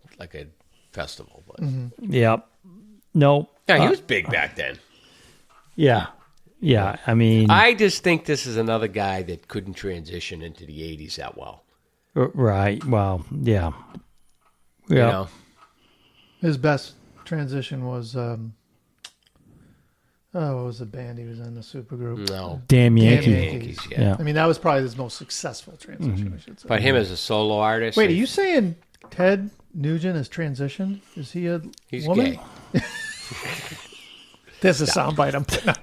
festival. But yep. No. yeah, he was big back then. Yeah. I mean, I just think this is another guy that couldn't transition into the 80s that well. right. Well, yeah. You Yeah. know? His best transition was what was the band he was in? The supergroup. No. Damn Yankee. Yankees, yeah. Yeah. I mean, that was probably his most successful transition. I should say. But him as a solo artist. Wait, are you saying Ted Nugent has transitioned? Is he a He's woman? gay. There's a soundbite I'm putting up.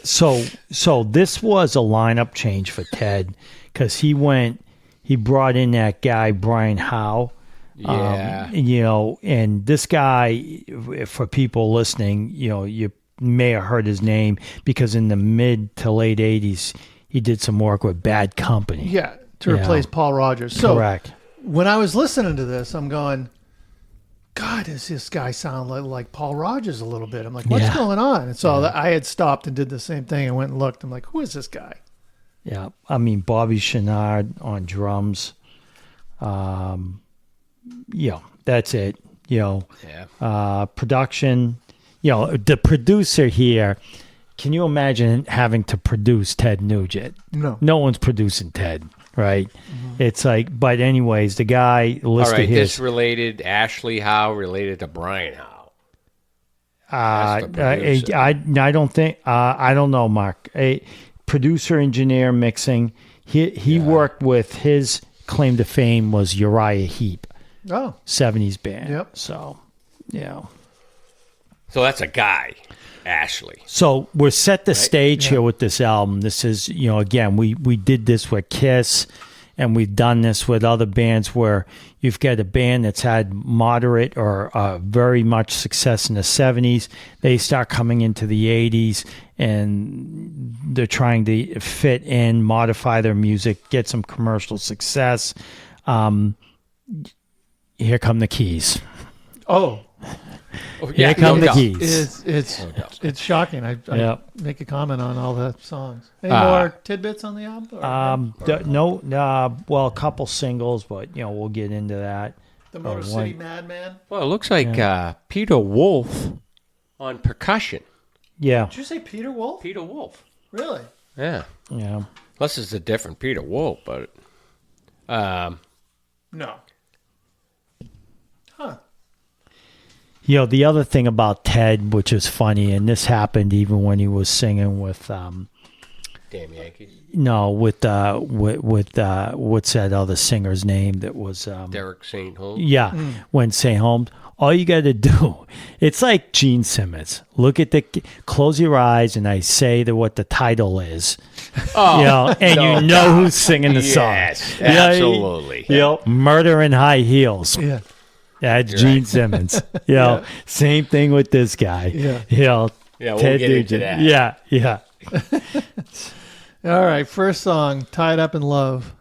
So this was a lineup change for Ted because he brought in that guy Brian Howe. Yeah. And this guy, for people listening, you may have heard his name because in the mid to late 80s, he did some work with Bad Company. Yeah, to replace Paul Rogers. So Correct. when I was listening to this, I'm going, God, does this guy sound like Paul Rogers a little bit? I'm like, what's Yeah. going on? And so I had stopped and did the same thing and went and looked. I'm like, who is this guy? Yeah. I mean, Bobby Chenard on drums. That's it. Production. The producer here. Can you imagine having to produce Ted Nugent? No. No one's producing Ted, right? It's like, but anyways, the guy All listed right, his. this related Ashley Howe related to Brian Howe. That's the producer. I don't think. I don't know, Mark. A producer, engineer, mixing. He worked with his claim to fame was Uriah Heep, Oh, 70s band. Yep. So, So that's a guy, Ashley. So we're set the stage here with this album. This is, again, we did this with Kiss, and we've done this with other bands where you've got a band that's had moderate or very much success in the 70s. They start coming into the 80s, and they're trying to fit in, modify their music, get some commercial success. Here come the keys. oh, Here come the keys. it's shocking. I Yep. make a comment on all the songs. Any more tidbits on the album? Or- A couple singles, but we'll get into that. the Motor City Madman. Well, it looks like Peter Wolf on percussion. Yeah, Did you say Peter Wolf? Peter Wolf. Really? Yeah. yeah. Unless it's a different Peter Wolf, but No. Huh. The other thing about Ted, which is funny, and this happened even when he was singing with damn Yankees. what's that other singer's name that was Derek St. Holmes. yeah, when St. Holmes. All you got to do, it's like Gene Simmons. Close your eyes, and I say what the title is. Oh, And no you know doubt. who's singing the song. Yes, Yeah, absolutely. Murder in High Heels. Yeah. That's Gene Simmons. Same thing with this guy. Yeah. Yeah, we'll Ted get into Nugent. that. Yeah. All right. First song, Tied Up in Love.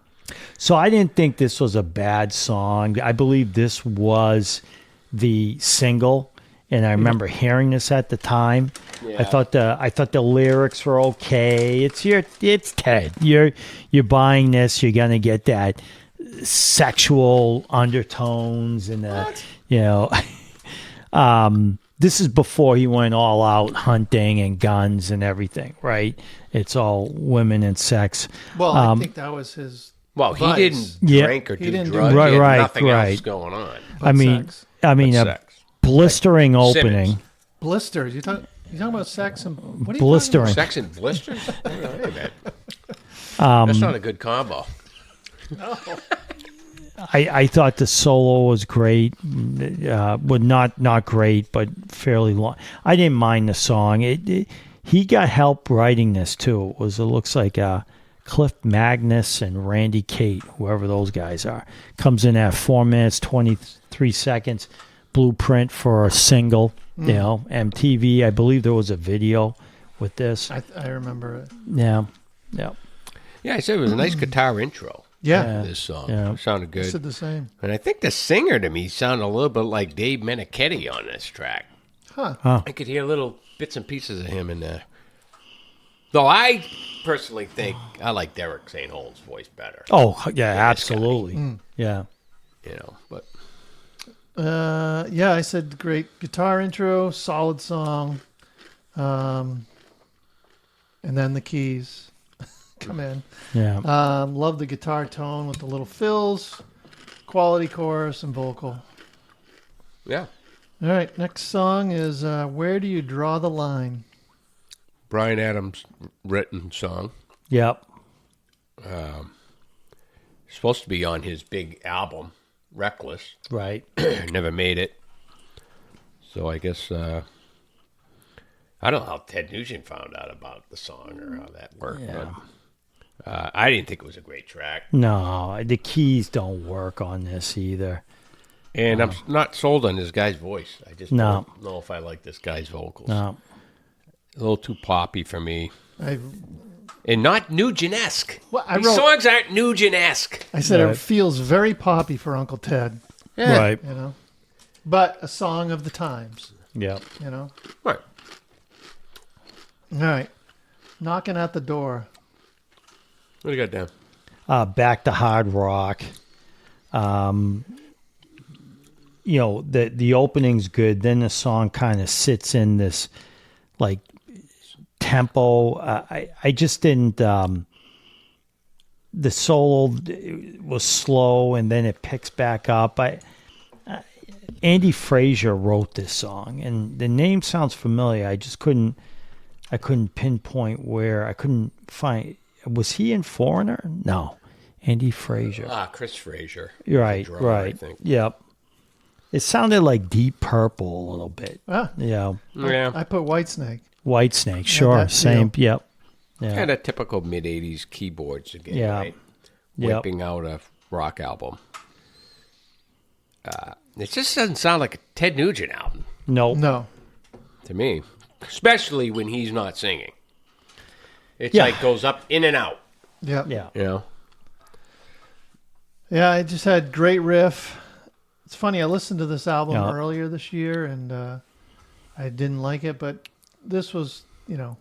So I didn't think this was a bad song. I believe this was the single, and I remember hearing this at the time. Yeah. I thought the lyrics were okay. It's Ted. You're buying this. You're gonna get that sexual undertones and This is before he went all out hunting and guns and everything, right? It's all women and sex. Well, I think that was his. Well, he vice. didn't Yeah. drink or He do didn't do drugs. that. He had Right, nothing right. else going on. But I mean, sex. a Sex. blistering opening. Simmons. Blisters. You talking about sex and what are you Blistering. Sex and blisters? That's not a good combo. I thought the solo was great, but not great, but fairly long. I didn't mind the song. He got help writing this too. It looks like Cliff Magnus and Randy Kate, whoever those guys are, comes in at 4 minutes 23 seconds. Blueprint for a single. MTV. I believe there was a video with this. I remember it. Yeah. Yeah, I said it was a nice guitar intro. Yeah. This song. Yeah. It sounded I good. said the same. And I think the singer to me sounded a little bit like Dave Menichetti on this track. Huh. I could hear little bits and pieces of him in there. Though I personally think I like Derek St. Holmes' voice better. Oh, yeah, absolutely. Yeah. But Yeah, I said great guitar intro, solid song, and then the keys come in. Yeah. Love the guitar tone with the little fills, quality chorus and vocal. yeah, All right, next song is "Where Do You Draw the Line?" Bryan Adams written song. Yep. Supposed to be on his big album, Reckless. Right. Never made it. So I guess I don't know how Ted Nugent found out about the song or how that worked. Yeah. But I didn't think it was a great track. No, the keys don't work on this either. And I'm not sold on this guy's voice. I just No. don't know if I like this guy's vocals. No. A little too poppy for me. I And not Nugent-esque. Well, I These wrote- songs aren't Nugent-esque. said Right. it feels very poppy for Uncle Ted, Right. but a song of the times, Yep. Right. All right, knocking at the door. What do you got down? Back to hard rock. The opening's good. Then the song kind of sits in this like tempo. I just didn't. The solo was slow, and then it picks back up. Andy Frazier wrote this song, and the name sounds familiar. I just couldn't. I couldn't pinpoint where. I couldn't find. Was he in Foreigner? No, Andy Frazier. Chris Frazier. Right, drummer, right. I think. Yep. It sounded like Deep Purple a little bit. Ah, Yeah. Yeah. I put Whitesnake. Whitesnake, sure. that Same. Yep. Yeah. Kind of typical mid-'80s keyboards again, Yeah. right? Yep. Wiping out a rock album. It just doesn't sound like a Ted Nugent album Nope. No, to me, especially when he's not singing. It's Yeah. like goes up in and out, yeah, Yeah. you know? yeah. I just had great riff. It's funny. I listened to this album Yeah. earlier this year, and I didn't like it, but this was, Yeah,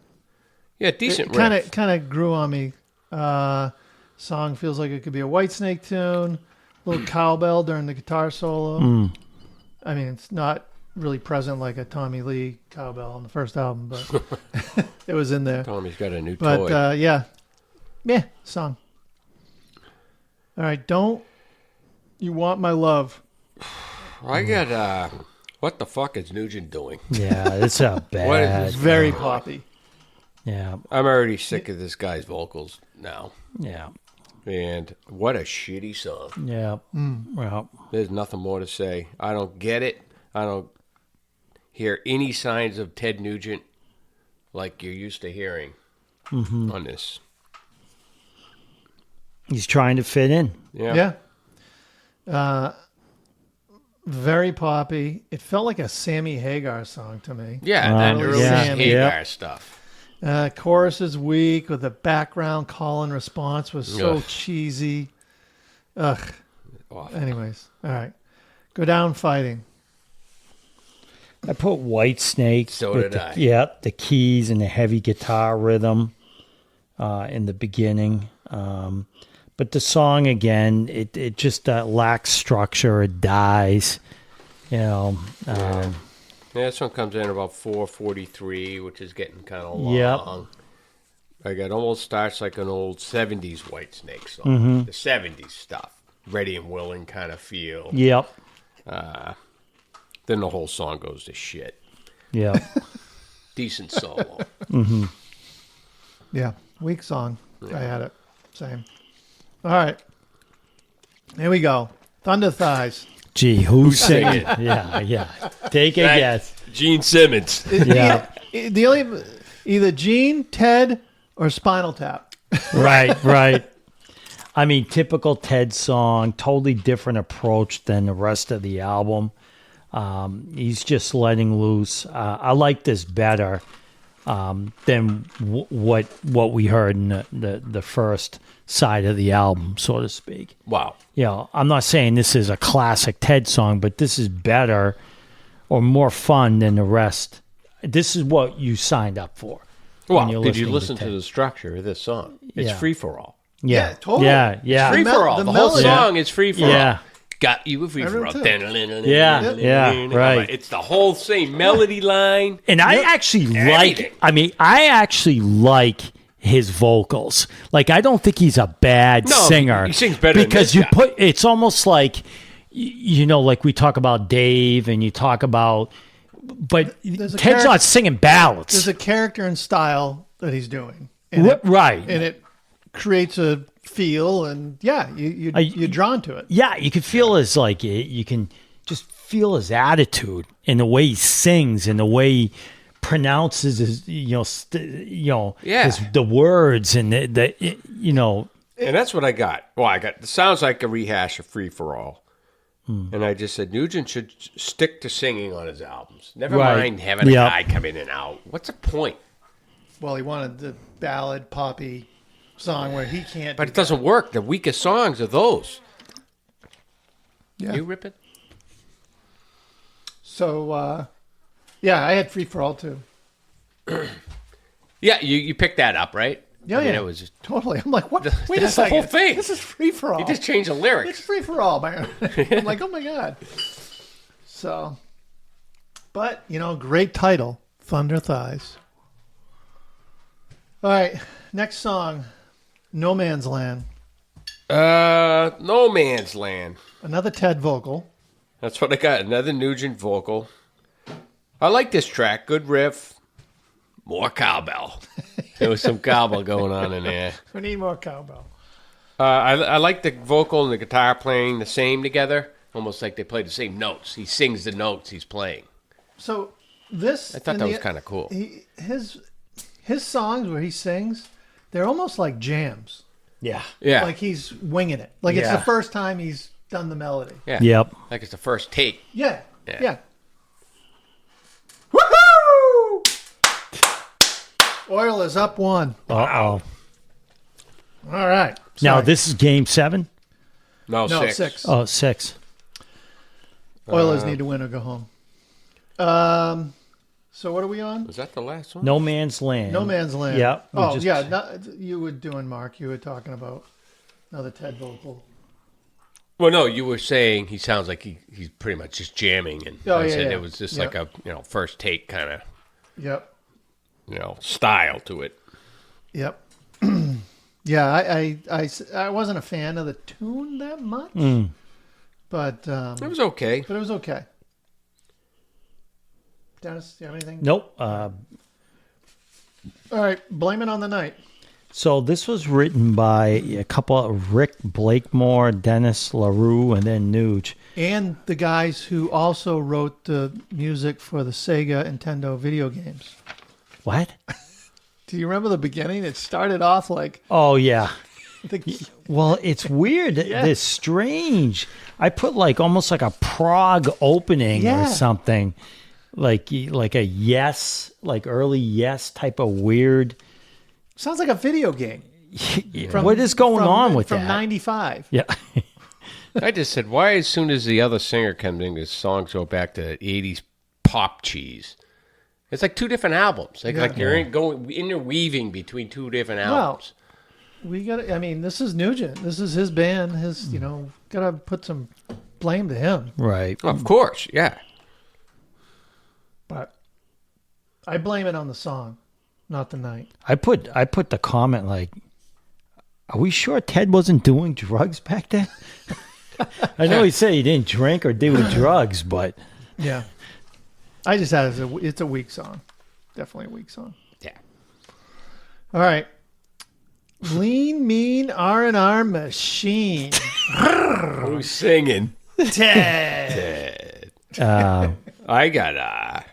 decent kind riff. of grew on me. Song feels like it could be a Whitesnake tune. Little cowbell during the guitar solo. I mean, it's not really present like a Tommy Lee cowbell on the first album, but it was in there. Tommy's got a new But toy. yeah, song. All right, don't you want my love? I got, what the fuck is Nugent doing? Yeah. It's a What bad. is this? Very poppy. Yeah. I'm already sick of this guy's vocals now. Yeah. And what a shitty song. Yeah. Well. There's nothing more to say. I don't get it. I don't hear any signs of Ted Nugent like you're used to hearing on this. He's trying to fit in. Yeah. Very poppy. It felt like a Sammy Hagar song to me. Yeah, that early yeah. Hagar Yep. stuff. Chorus is weak with the background call and response was so Ugh. cheesy. Ugh. Awful. Anyways, all right. Go down fighting. I put Whitesnake. So with did I. Yep. The keys and the heavy guitar rhythm in the beginning. But the song, again, it just lacks structure. It dies. Yeah, this one comes in about 4:43, which is getting kind of long. Yep. Like it almost starts like an old 70s Whitesnake song. The 70s stuff. Ready and willing kind of feel. Yep. Then the whole song goes to shit. Yep. Decent solo. Yeah, weak song. I had it. Same. All right. Here we go. Thunder Thighs. Gee, who's singing? singing? Yeah. Take a guess. Gene Simmons. Yeah. The only either Gene, Ted, or Spinal Tap. Right. I mean, typical Ted song, totally different approach than the rest of the album. He's just letting loose. I like this better than what we heard in the first side of the album, so to speak. Wow. I'm not saying this is a classic Ted song, but this is better or more fun than the rest. This is what you signed up for. Well, you're did you listening listen to to Ted. the structure of this song? It's Yeah. free for all. Yeah, totally. Yeah. Free for all. the The whole melody. song is free for all. Yeah. Got you a free for all. Yeah, right. It's the whole same melody line. And I actually Everything. I actually like his vocals. Like, I don't think he's a bad No, singer. he sings better than because this guy. it's almost like, like we talk about Dave and you talk about, but There's a Ted's not singing ballads. There's a character and style that he's doing. And Right. And it creates a feel, and you're drawn to it. Yeah, you can feel his, like, you can just feel his attitude and the way he sings and the way he pronounces his, Yeah. the words and the. And that's what I got. Well, it sounds like a rehash of Free for All. And I just said Nugent should stick to singing on his albums. Never Right. mind having a Yep. guy come in and out. What's the point? Well, he wanted the ballad poppy song where he can't. But it doesn't work. The weakest songs are those. Yeah. You rip it? So, I had Free for All too. Yeah, you picked that up, right? Yeah, I mean, yeah. it was just, Totally. I'm like, what? Wait a that's the second. whole thing. This is Free for All. you just changed the It's lyrics. Free for All, man. I'm like, oh my God. So, but, great title, Thunder Thighs. All right, next song, No Man's Land. No Man's Land. Another Ted vocal. That's what I got. Another Nugent vocal. I like this track. Good riff. More cowbell. There was some cowbell going on in there. We need more cowbell. I like the vocal and the guitar playing the same together. Almost like they play the same notes. He sings the notes he's playing. So this, I thought that was kind of cool. His songs where he sings, they're almost like jams. Yeah. Yeah. Like he's winging it. Like it's Yeah. the first time he's done the melody. Yeah. Yep. Like it's the first take. Yeah. Yeah. Yeah. Woohoo! Oil is up 1. Uh-oh. All right. Now, Sorry. this is game 7? No, No, 6. 6. Oh, 6. Oilers need to win or go home. So what are we on? Was that the last one? No Man's Land. No Man's Land. Yep. we Oh, just- yeah. You were doing, Mark. You were talking about another Ted vocal. Well, no, you were saying he sounds like he's pretty much just jamming. And Oh, I yeah, said yeah. it was just Yep. like a first take kind of, Yep. style to it. Yep. Yeah, I wasn't a fan of the tune that much, but It was okay. it was okay. Dennis, do you have anything? Nope. All right, Blame It on the Night. So this was written by a couple of Rick Blakemore, Dennis LaRue, and then Nuge. And the guys who also wrote the music for the Sega Nintendo video games. What? Do you remember the beginning? It started off like Oh, yeah. the, Well, it's weird. Yeah. It's strange. I put almost like a prog opening Yeah. or something. Like a Yes, like early Yes type of weird. sounds like a video game. What is going on with from that? '95? Yeah. I just said, why as soon as the other singer comes in, the songs go back to 80s pop cheese? It's like two different albums. Like you're interweaving between two different albums. We got. I mean, this is Nugent. This is his band. His, gotta put some blame to him. Right. Of course, yeah. I blame it on the song, not the night. I put the comment like, are we sure Ted wasn't doing drugs back then? I know he said he didn't drink or do drugs, but Yeah. I just had it's a weak song. Definitely a weak song. Yeah. All right. Lean, mean R&R machine. Who's singing? Ted. I got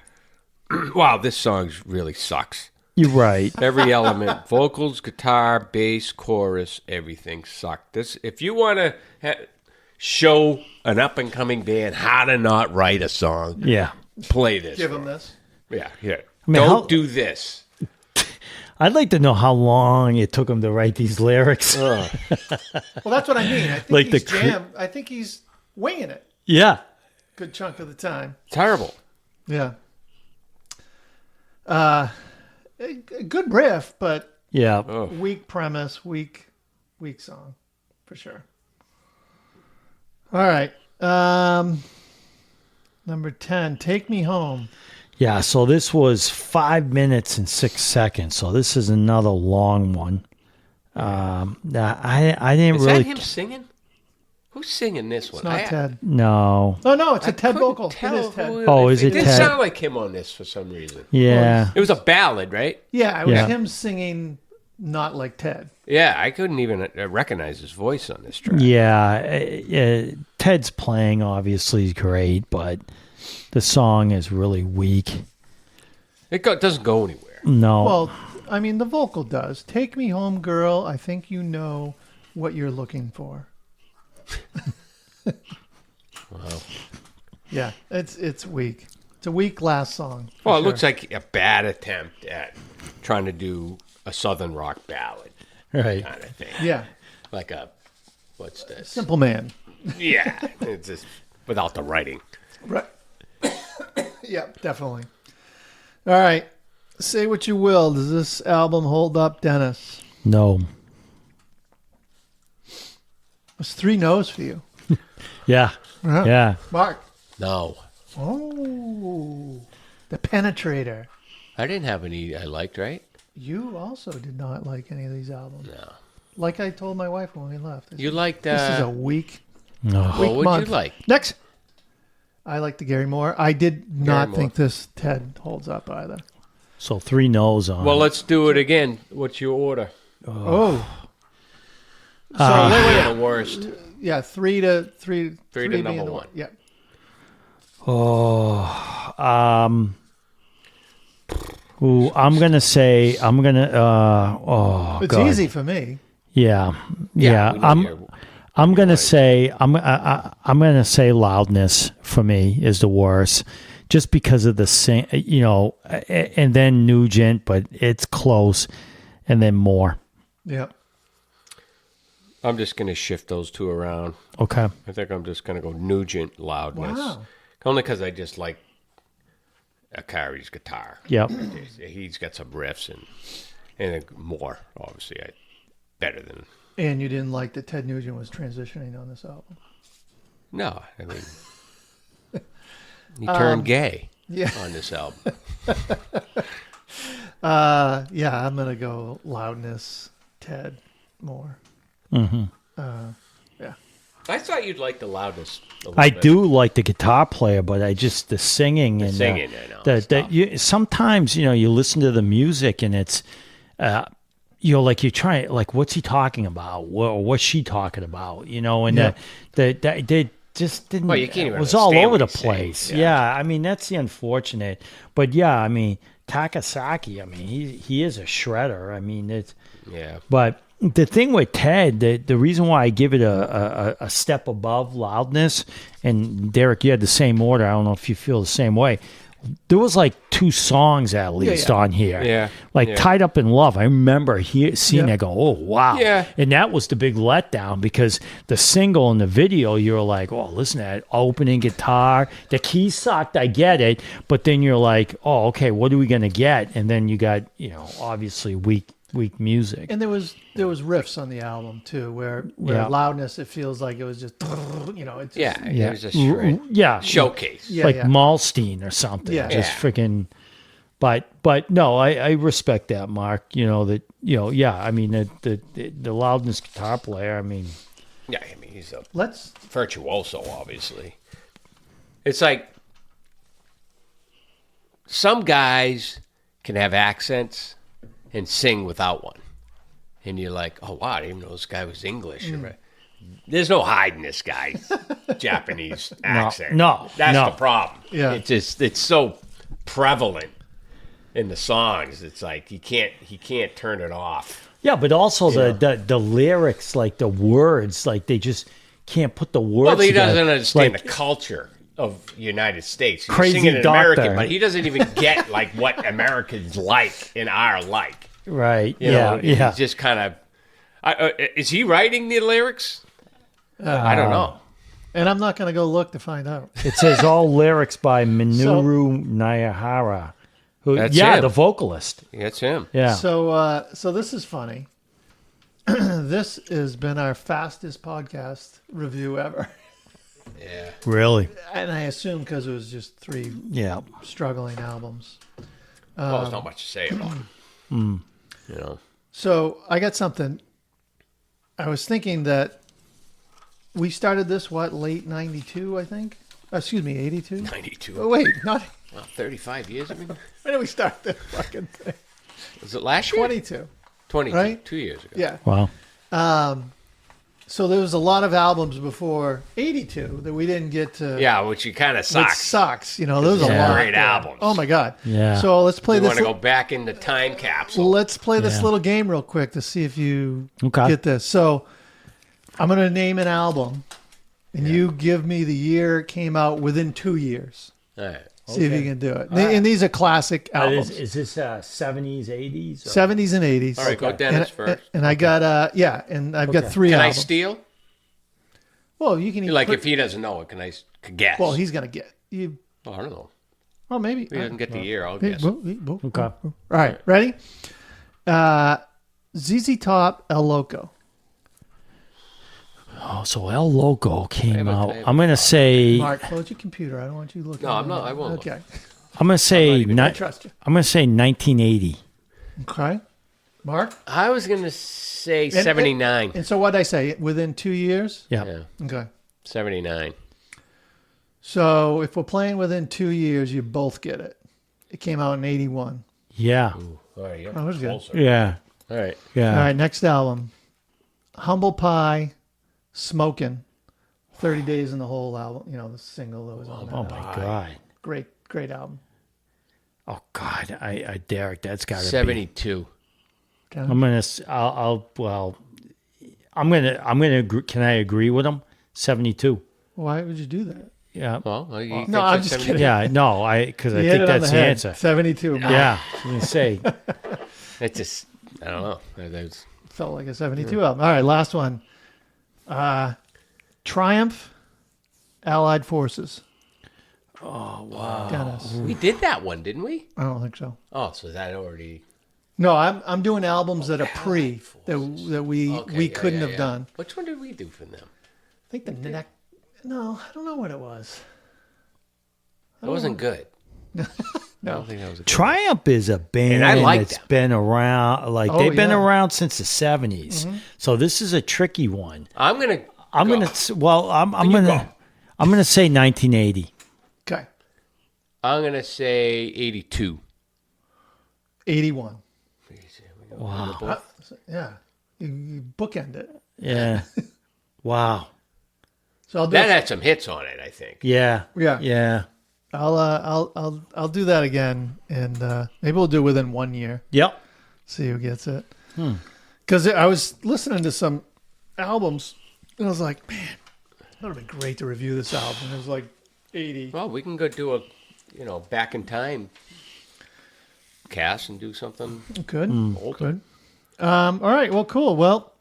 wow, this song really sucks. you're right. Every element, vocals, guitar, bass, chorus, everything sucked. This, if you want to show an up and coming band how to not write a song, Yeah. play this. Give for him 'em. this. Yeah, here. I mean, Don't how- do this. I'd like to know how long it took him to write these lyrics. Well, that's what I mean. I think Like he's the jammed. I think he's winging it. Yeah. Good chunk of the time. Terrible. Yeah. A good riff, but Yeah. Oh. weak premise, weak song, for sure. All right. Number 10, Take Me Home. Yeah. So this was 5 minutes and 6 seconds. So this is another long one. I didn't Is really. that him singing? Who's singing this one? It's not Ted. No. Oh, no, it's a Ted couldn't vocal. tell It is Ted. who Oh, is it didn't Ted? sound like him on this for some reason. Yeah. It was a ballad, right? Yeah, it was Yeah. him singing not like Ted. Yeah, I couldn't even recognize his voice on this track. Yeah. Ted's playing obviously is great, but the song is really weak. It doesn't go anywhere. No. Well, I mean, the vocal does. Take me home, girl. I think you know what you're looking for. Wow. Yeah, it's weak. It's a weak last song. for Well, it sure. looks like a bad attempt at trying to do a southern rock ballad right. kind of thing. Yeah, Like a, what's this? Simple Man. Yeah, it's just without the writing. Right. Yeah, definitely. All right. Say what you will. Does this album hold up, Dennis? No. It's 3 no's for you. Yeah. Uh-huh. Yeah. Mark. No, Oh, the Penetrator. I didn't have any I liked, right? You also did not like any of these albums. No. Like I told my wife when we left. I You said, liked, this is a weak No. what weak would month. you like? Next. I like the Gary Moore. I did not Moore. think this Ted holds up either. So 3 no's on. Well, it. let's do it again. What's your order? Oh. So Wait, the worst. yeah, 3 to 3. Three to being number the one. Yeah. Ooh, I'm gonna say It's God. easy for me. Yeah. Yeah. we know you're- I'm gonna say I'm gonna say Loudness for me is the worst, just because of the sing, and then Nugent, but it's close, and then more. Yeah. I'm just going to shift those two around. Okay. I think I'm just going to go Nugent Loudness. Wow. Only because I just like Akari's guitar. Yep. He's got some riffs and more, obviously, better than... And you didn't like that Ted Nugent was transitioning on this album. No, I mean... he turned gay Yeah. on this album. Yeah, I'm going to go Loudness, Ted Moore. Mm-hmm. Yeah. I thought you'd like the Loudness a little I bit. do like the guitar player, but I just the singing and singing, I know, the it's tough. sometimes you listen to the music and it's like you're trying like what's he talking about? What's she talking about? And Yeah. they just didn't. Well, you can't even it was all understand over what the he's saying, place. yeah. Yeah, I mean that's the unfortunate. But yeah, I mean Takasaki. I mean he is a shredder. I mean it's. Yeah. But the thing with Ted, the reason why I give it a step above Loudness, and Derek, you had the same order. I don't know if you feel the same way. There was like 2 songs at least yeah. on here. Yeah, Like yeah. Tied Up in Love. I remember seeing Yeah. that go, oh, wow. Yeah. And that was the big letdown because the single and the video, you were like, oh, listen to that opening guitar. The keys sucked. I get it. But then you're like, oh, okay, what are we going to get? And then you got, obviously weak music. And there was riffs on the album too, where Yeah. Loudness, it feels like it was just, it's just, Yeah, Yeah. it was a shred. Yeah. Showcase. Yeah, like yeah. Malstein or something. Yeah. Just Yeah. freaking But no, I respect that, Mark. That yeah. I mean the Loudness guitar player. I mean, Yeah, I mean, he's a Let's virtuoso, obviously. It's like some guys can have accents and sing without one. And you're like, oh, wow, I didn't even know this guy was English. There's no hiding this guy's Japanese accent. no, That's no. the problem. Yeah. It's so prevalent in the songs. It's like he can't turn it off. Yeah, but also the lyrics, like the words, like they just can't put the words. Well, he together. doesn't understand Like, the culture of the United States. He's Crazy singing in doctor. American, but he doesn't even get like what Americans like and are like. Right? You Yeah, know, yeah. He's just kind of. Is he writing the lyrics? I don't know. and I'm not going to go look to find out. It says all lyrics by Minoru Nayahara. Who? That's yeah, him. the vocalist. That's him. Yeah. So this is funny. This has been our fastest podcast review ever, Yeah. Really? and I assume because it was just 3 Yeah. struggling albums. Well, there's not much to say about him. You know. So I got something. I was thinking that we started this late '92, I think. Excuse me, '82. 92. Oh wait, not. Wow, 35 years. I mean, When did we start this fucking thing? was it last year? 22. 22. Right? 2 years ago. Yeah. Wow. So there was a lot of albums before '82 that we didn't get to. Yeah, which you kind of Which sucks. sucks. There was a Yeah. lot. Great there. albums. Oh my god. Yeah. So let's play We this. want to go back in the time capsule. Let's play this Yeah. little game real quick to see if you Okay. get this. So I'm going to name an album, and you give me the year it came out within 2 years. All right. See if you can do it. And these are classic albums. Is this 70s, 80s? 70s and 80s. All right, go Dennis first. And I got and I've got 3 Can I albums. steal? Well, you can Like, if he doesn't know it, can I guess? Well, he's going to get you. Oh, I don't know. Well, maybe. If he doesn't get the year, I'll Okay. guess. Okay. All right, ready? ZZ Top, El Loco. Oh, so El Loco came I out. have I'm going to say. Mark, close your computer. I don't want you looking. No, I'm not. I won't look. Okay. I'm going to say. I trust you. I'm going to say 1980. Okay. Mark? I was going to say 79. And so what did I say? Within 2 years? Yeah. Yeah, Okay. 79. So if we're playing within 2 years, you both get it. It came out in 81. Yeah. All right, yeah. Oh, that's good. Closer. Yeah. All right. Yeah. All right, next album. Humble Pie, Smokin'. 30 Days in the Hole album. The single that was on that. Oh my God. Great album. Oh God. I Derek, that's got to be. 72. Okay. I'm gonna. Well. I'm gonna agree. Can I agree with him? 72. Why would you do that? Yeah. Well, you think No, I'm that's just 72? kidding. Yeah. No. Because I You hit think it on that's the the head. answer. 72. Mark. Yeah. I'm gonna say. It's just, I don't know. That's Felt like a 72 album. All right, last one. Triumph, Allied Forces. Oh wow. Dennis. we did that one, didn't we? I don't think so. Oh, so that already. No, I'm doing albums that are pre that we Okay, couldn't have done. Which one did we do from them? I think the neck. No, I don't know what it was. It wasn't good. I No. don't think that was a good Triumph is a band And I like that's them. been around. Like Oh, they've been yeah. around since the 70s. So this is a tricky one. I'm going to. I'm go. gonna. Well, I'm You gonna. go. I'm gonna say 1980. Okay, I'm going to say 82. 81. Wow. Yeah, you bookend it. Yeah. Wow. So I'll do. That had some hits on it, I think. Yeah. Yeah. Yeah. I'll do that again, and maybe we'll do it within 1 year. Yep. See who gets it. Because I was listening to some albums, and I was like, man, that would have been great to review this album. It was like 80. Well, we can go do a, back in time cast and do something. Good. older. Good. All right. Well, cool. Well,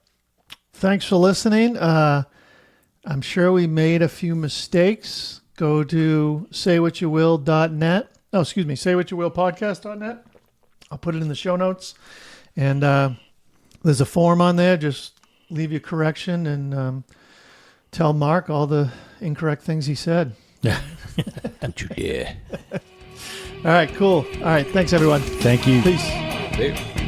thanks for listening. I'm sure we made a few mistakes. Go to saywhatchouwill.net. Oh, excuse me, saywhatchouwillpodcast.net. I'll put it in the show notes. And there's a form on there. Just leave your correction and tell Mark all the incorrect things he said. Yeah. Don't you dare. All right, cool. All right, thanks everyone. Thank you. Peace. See you.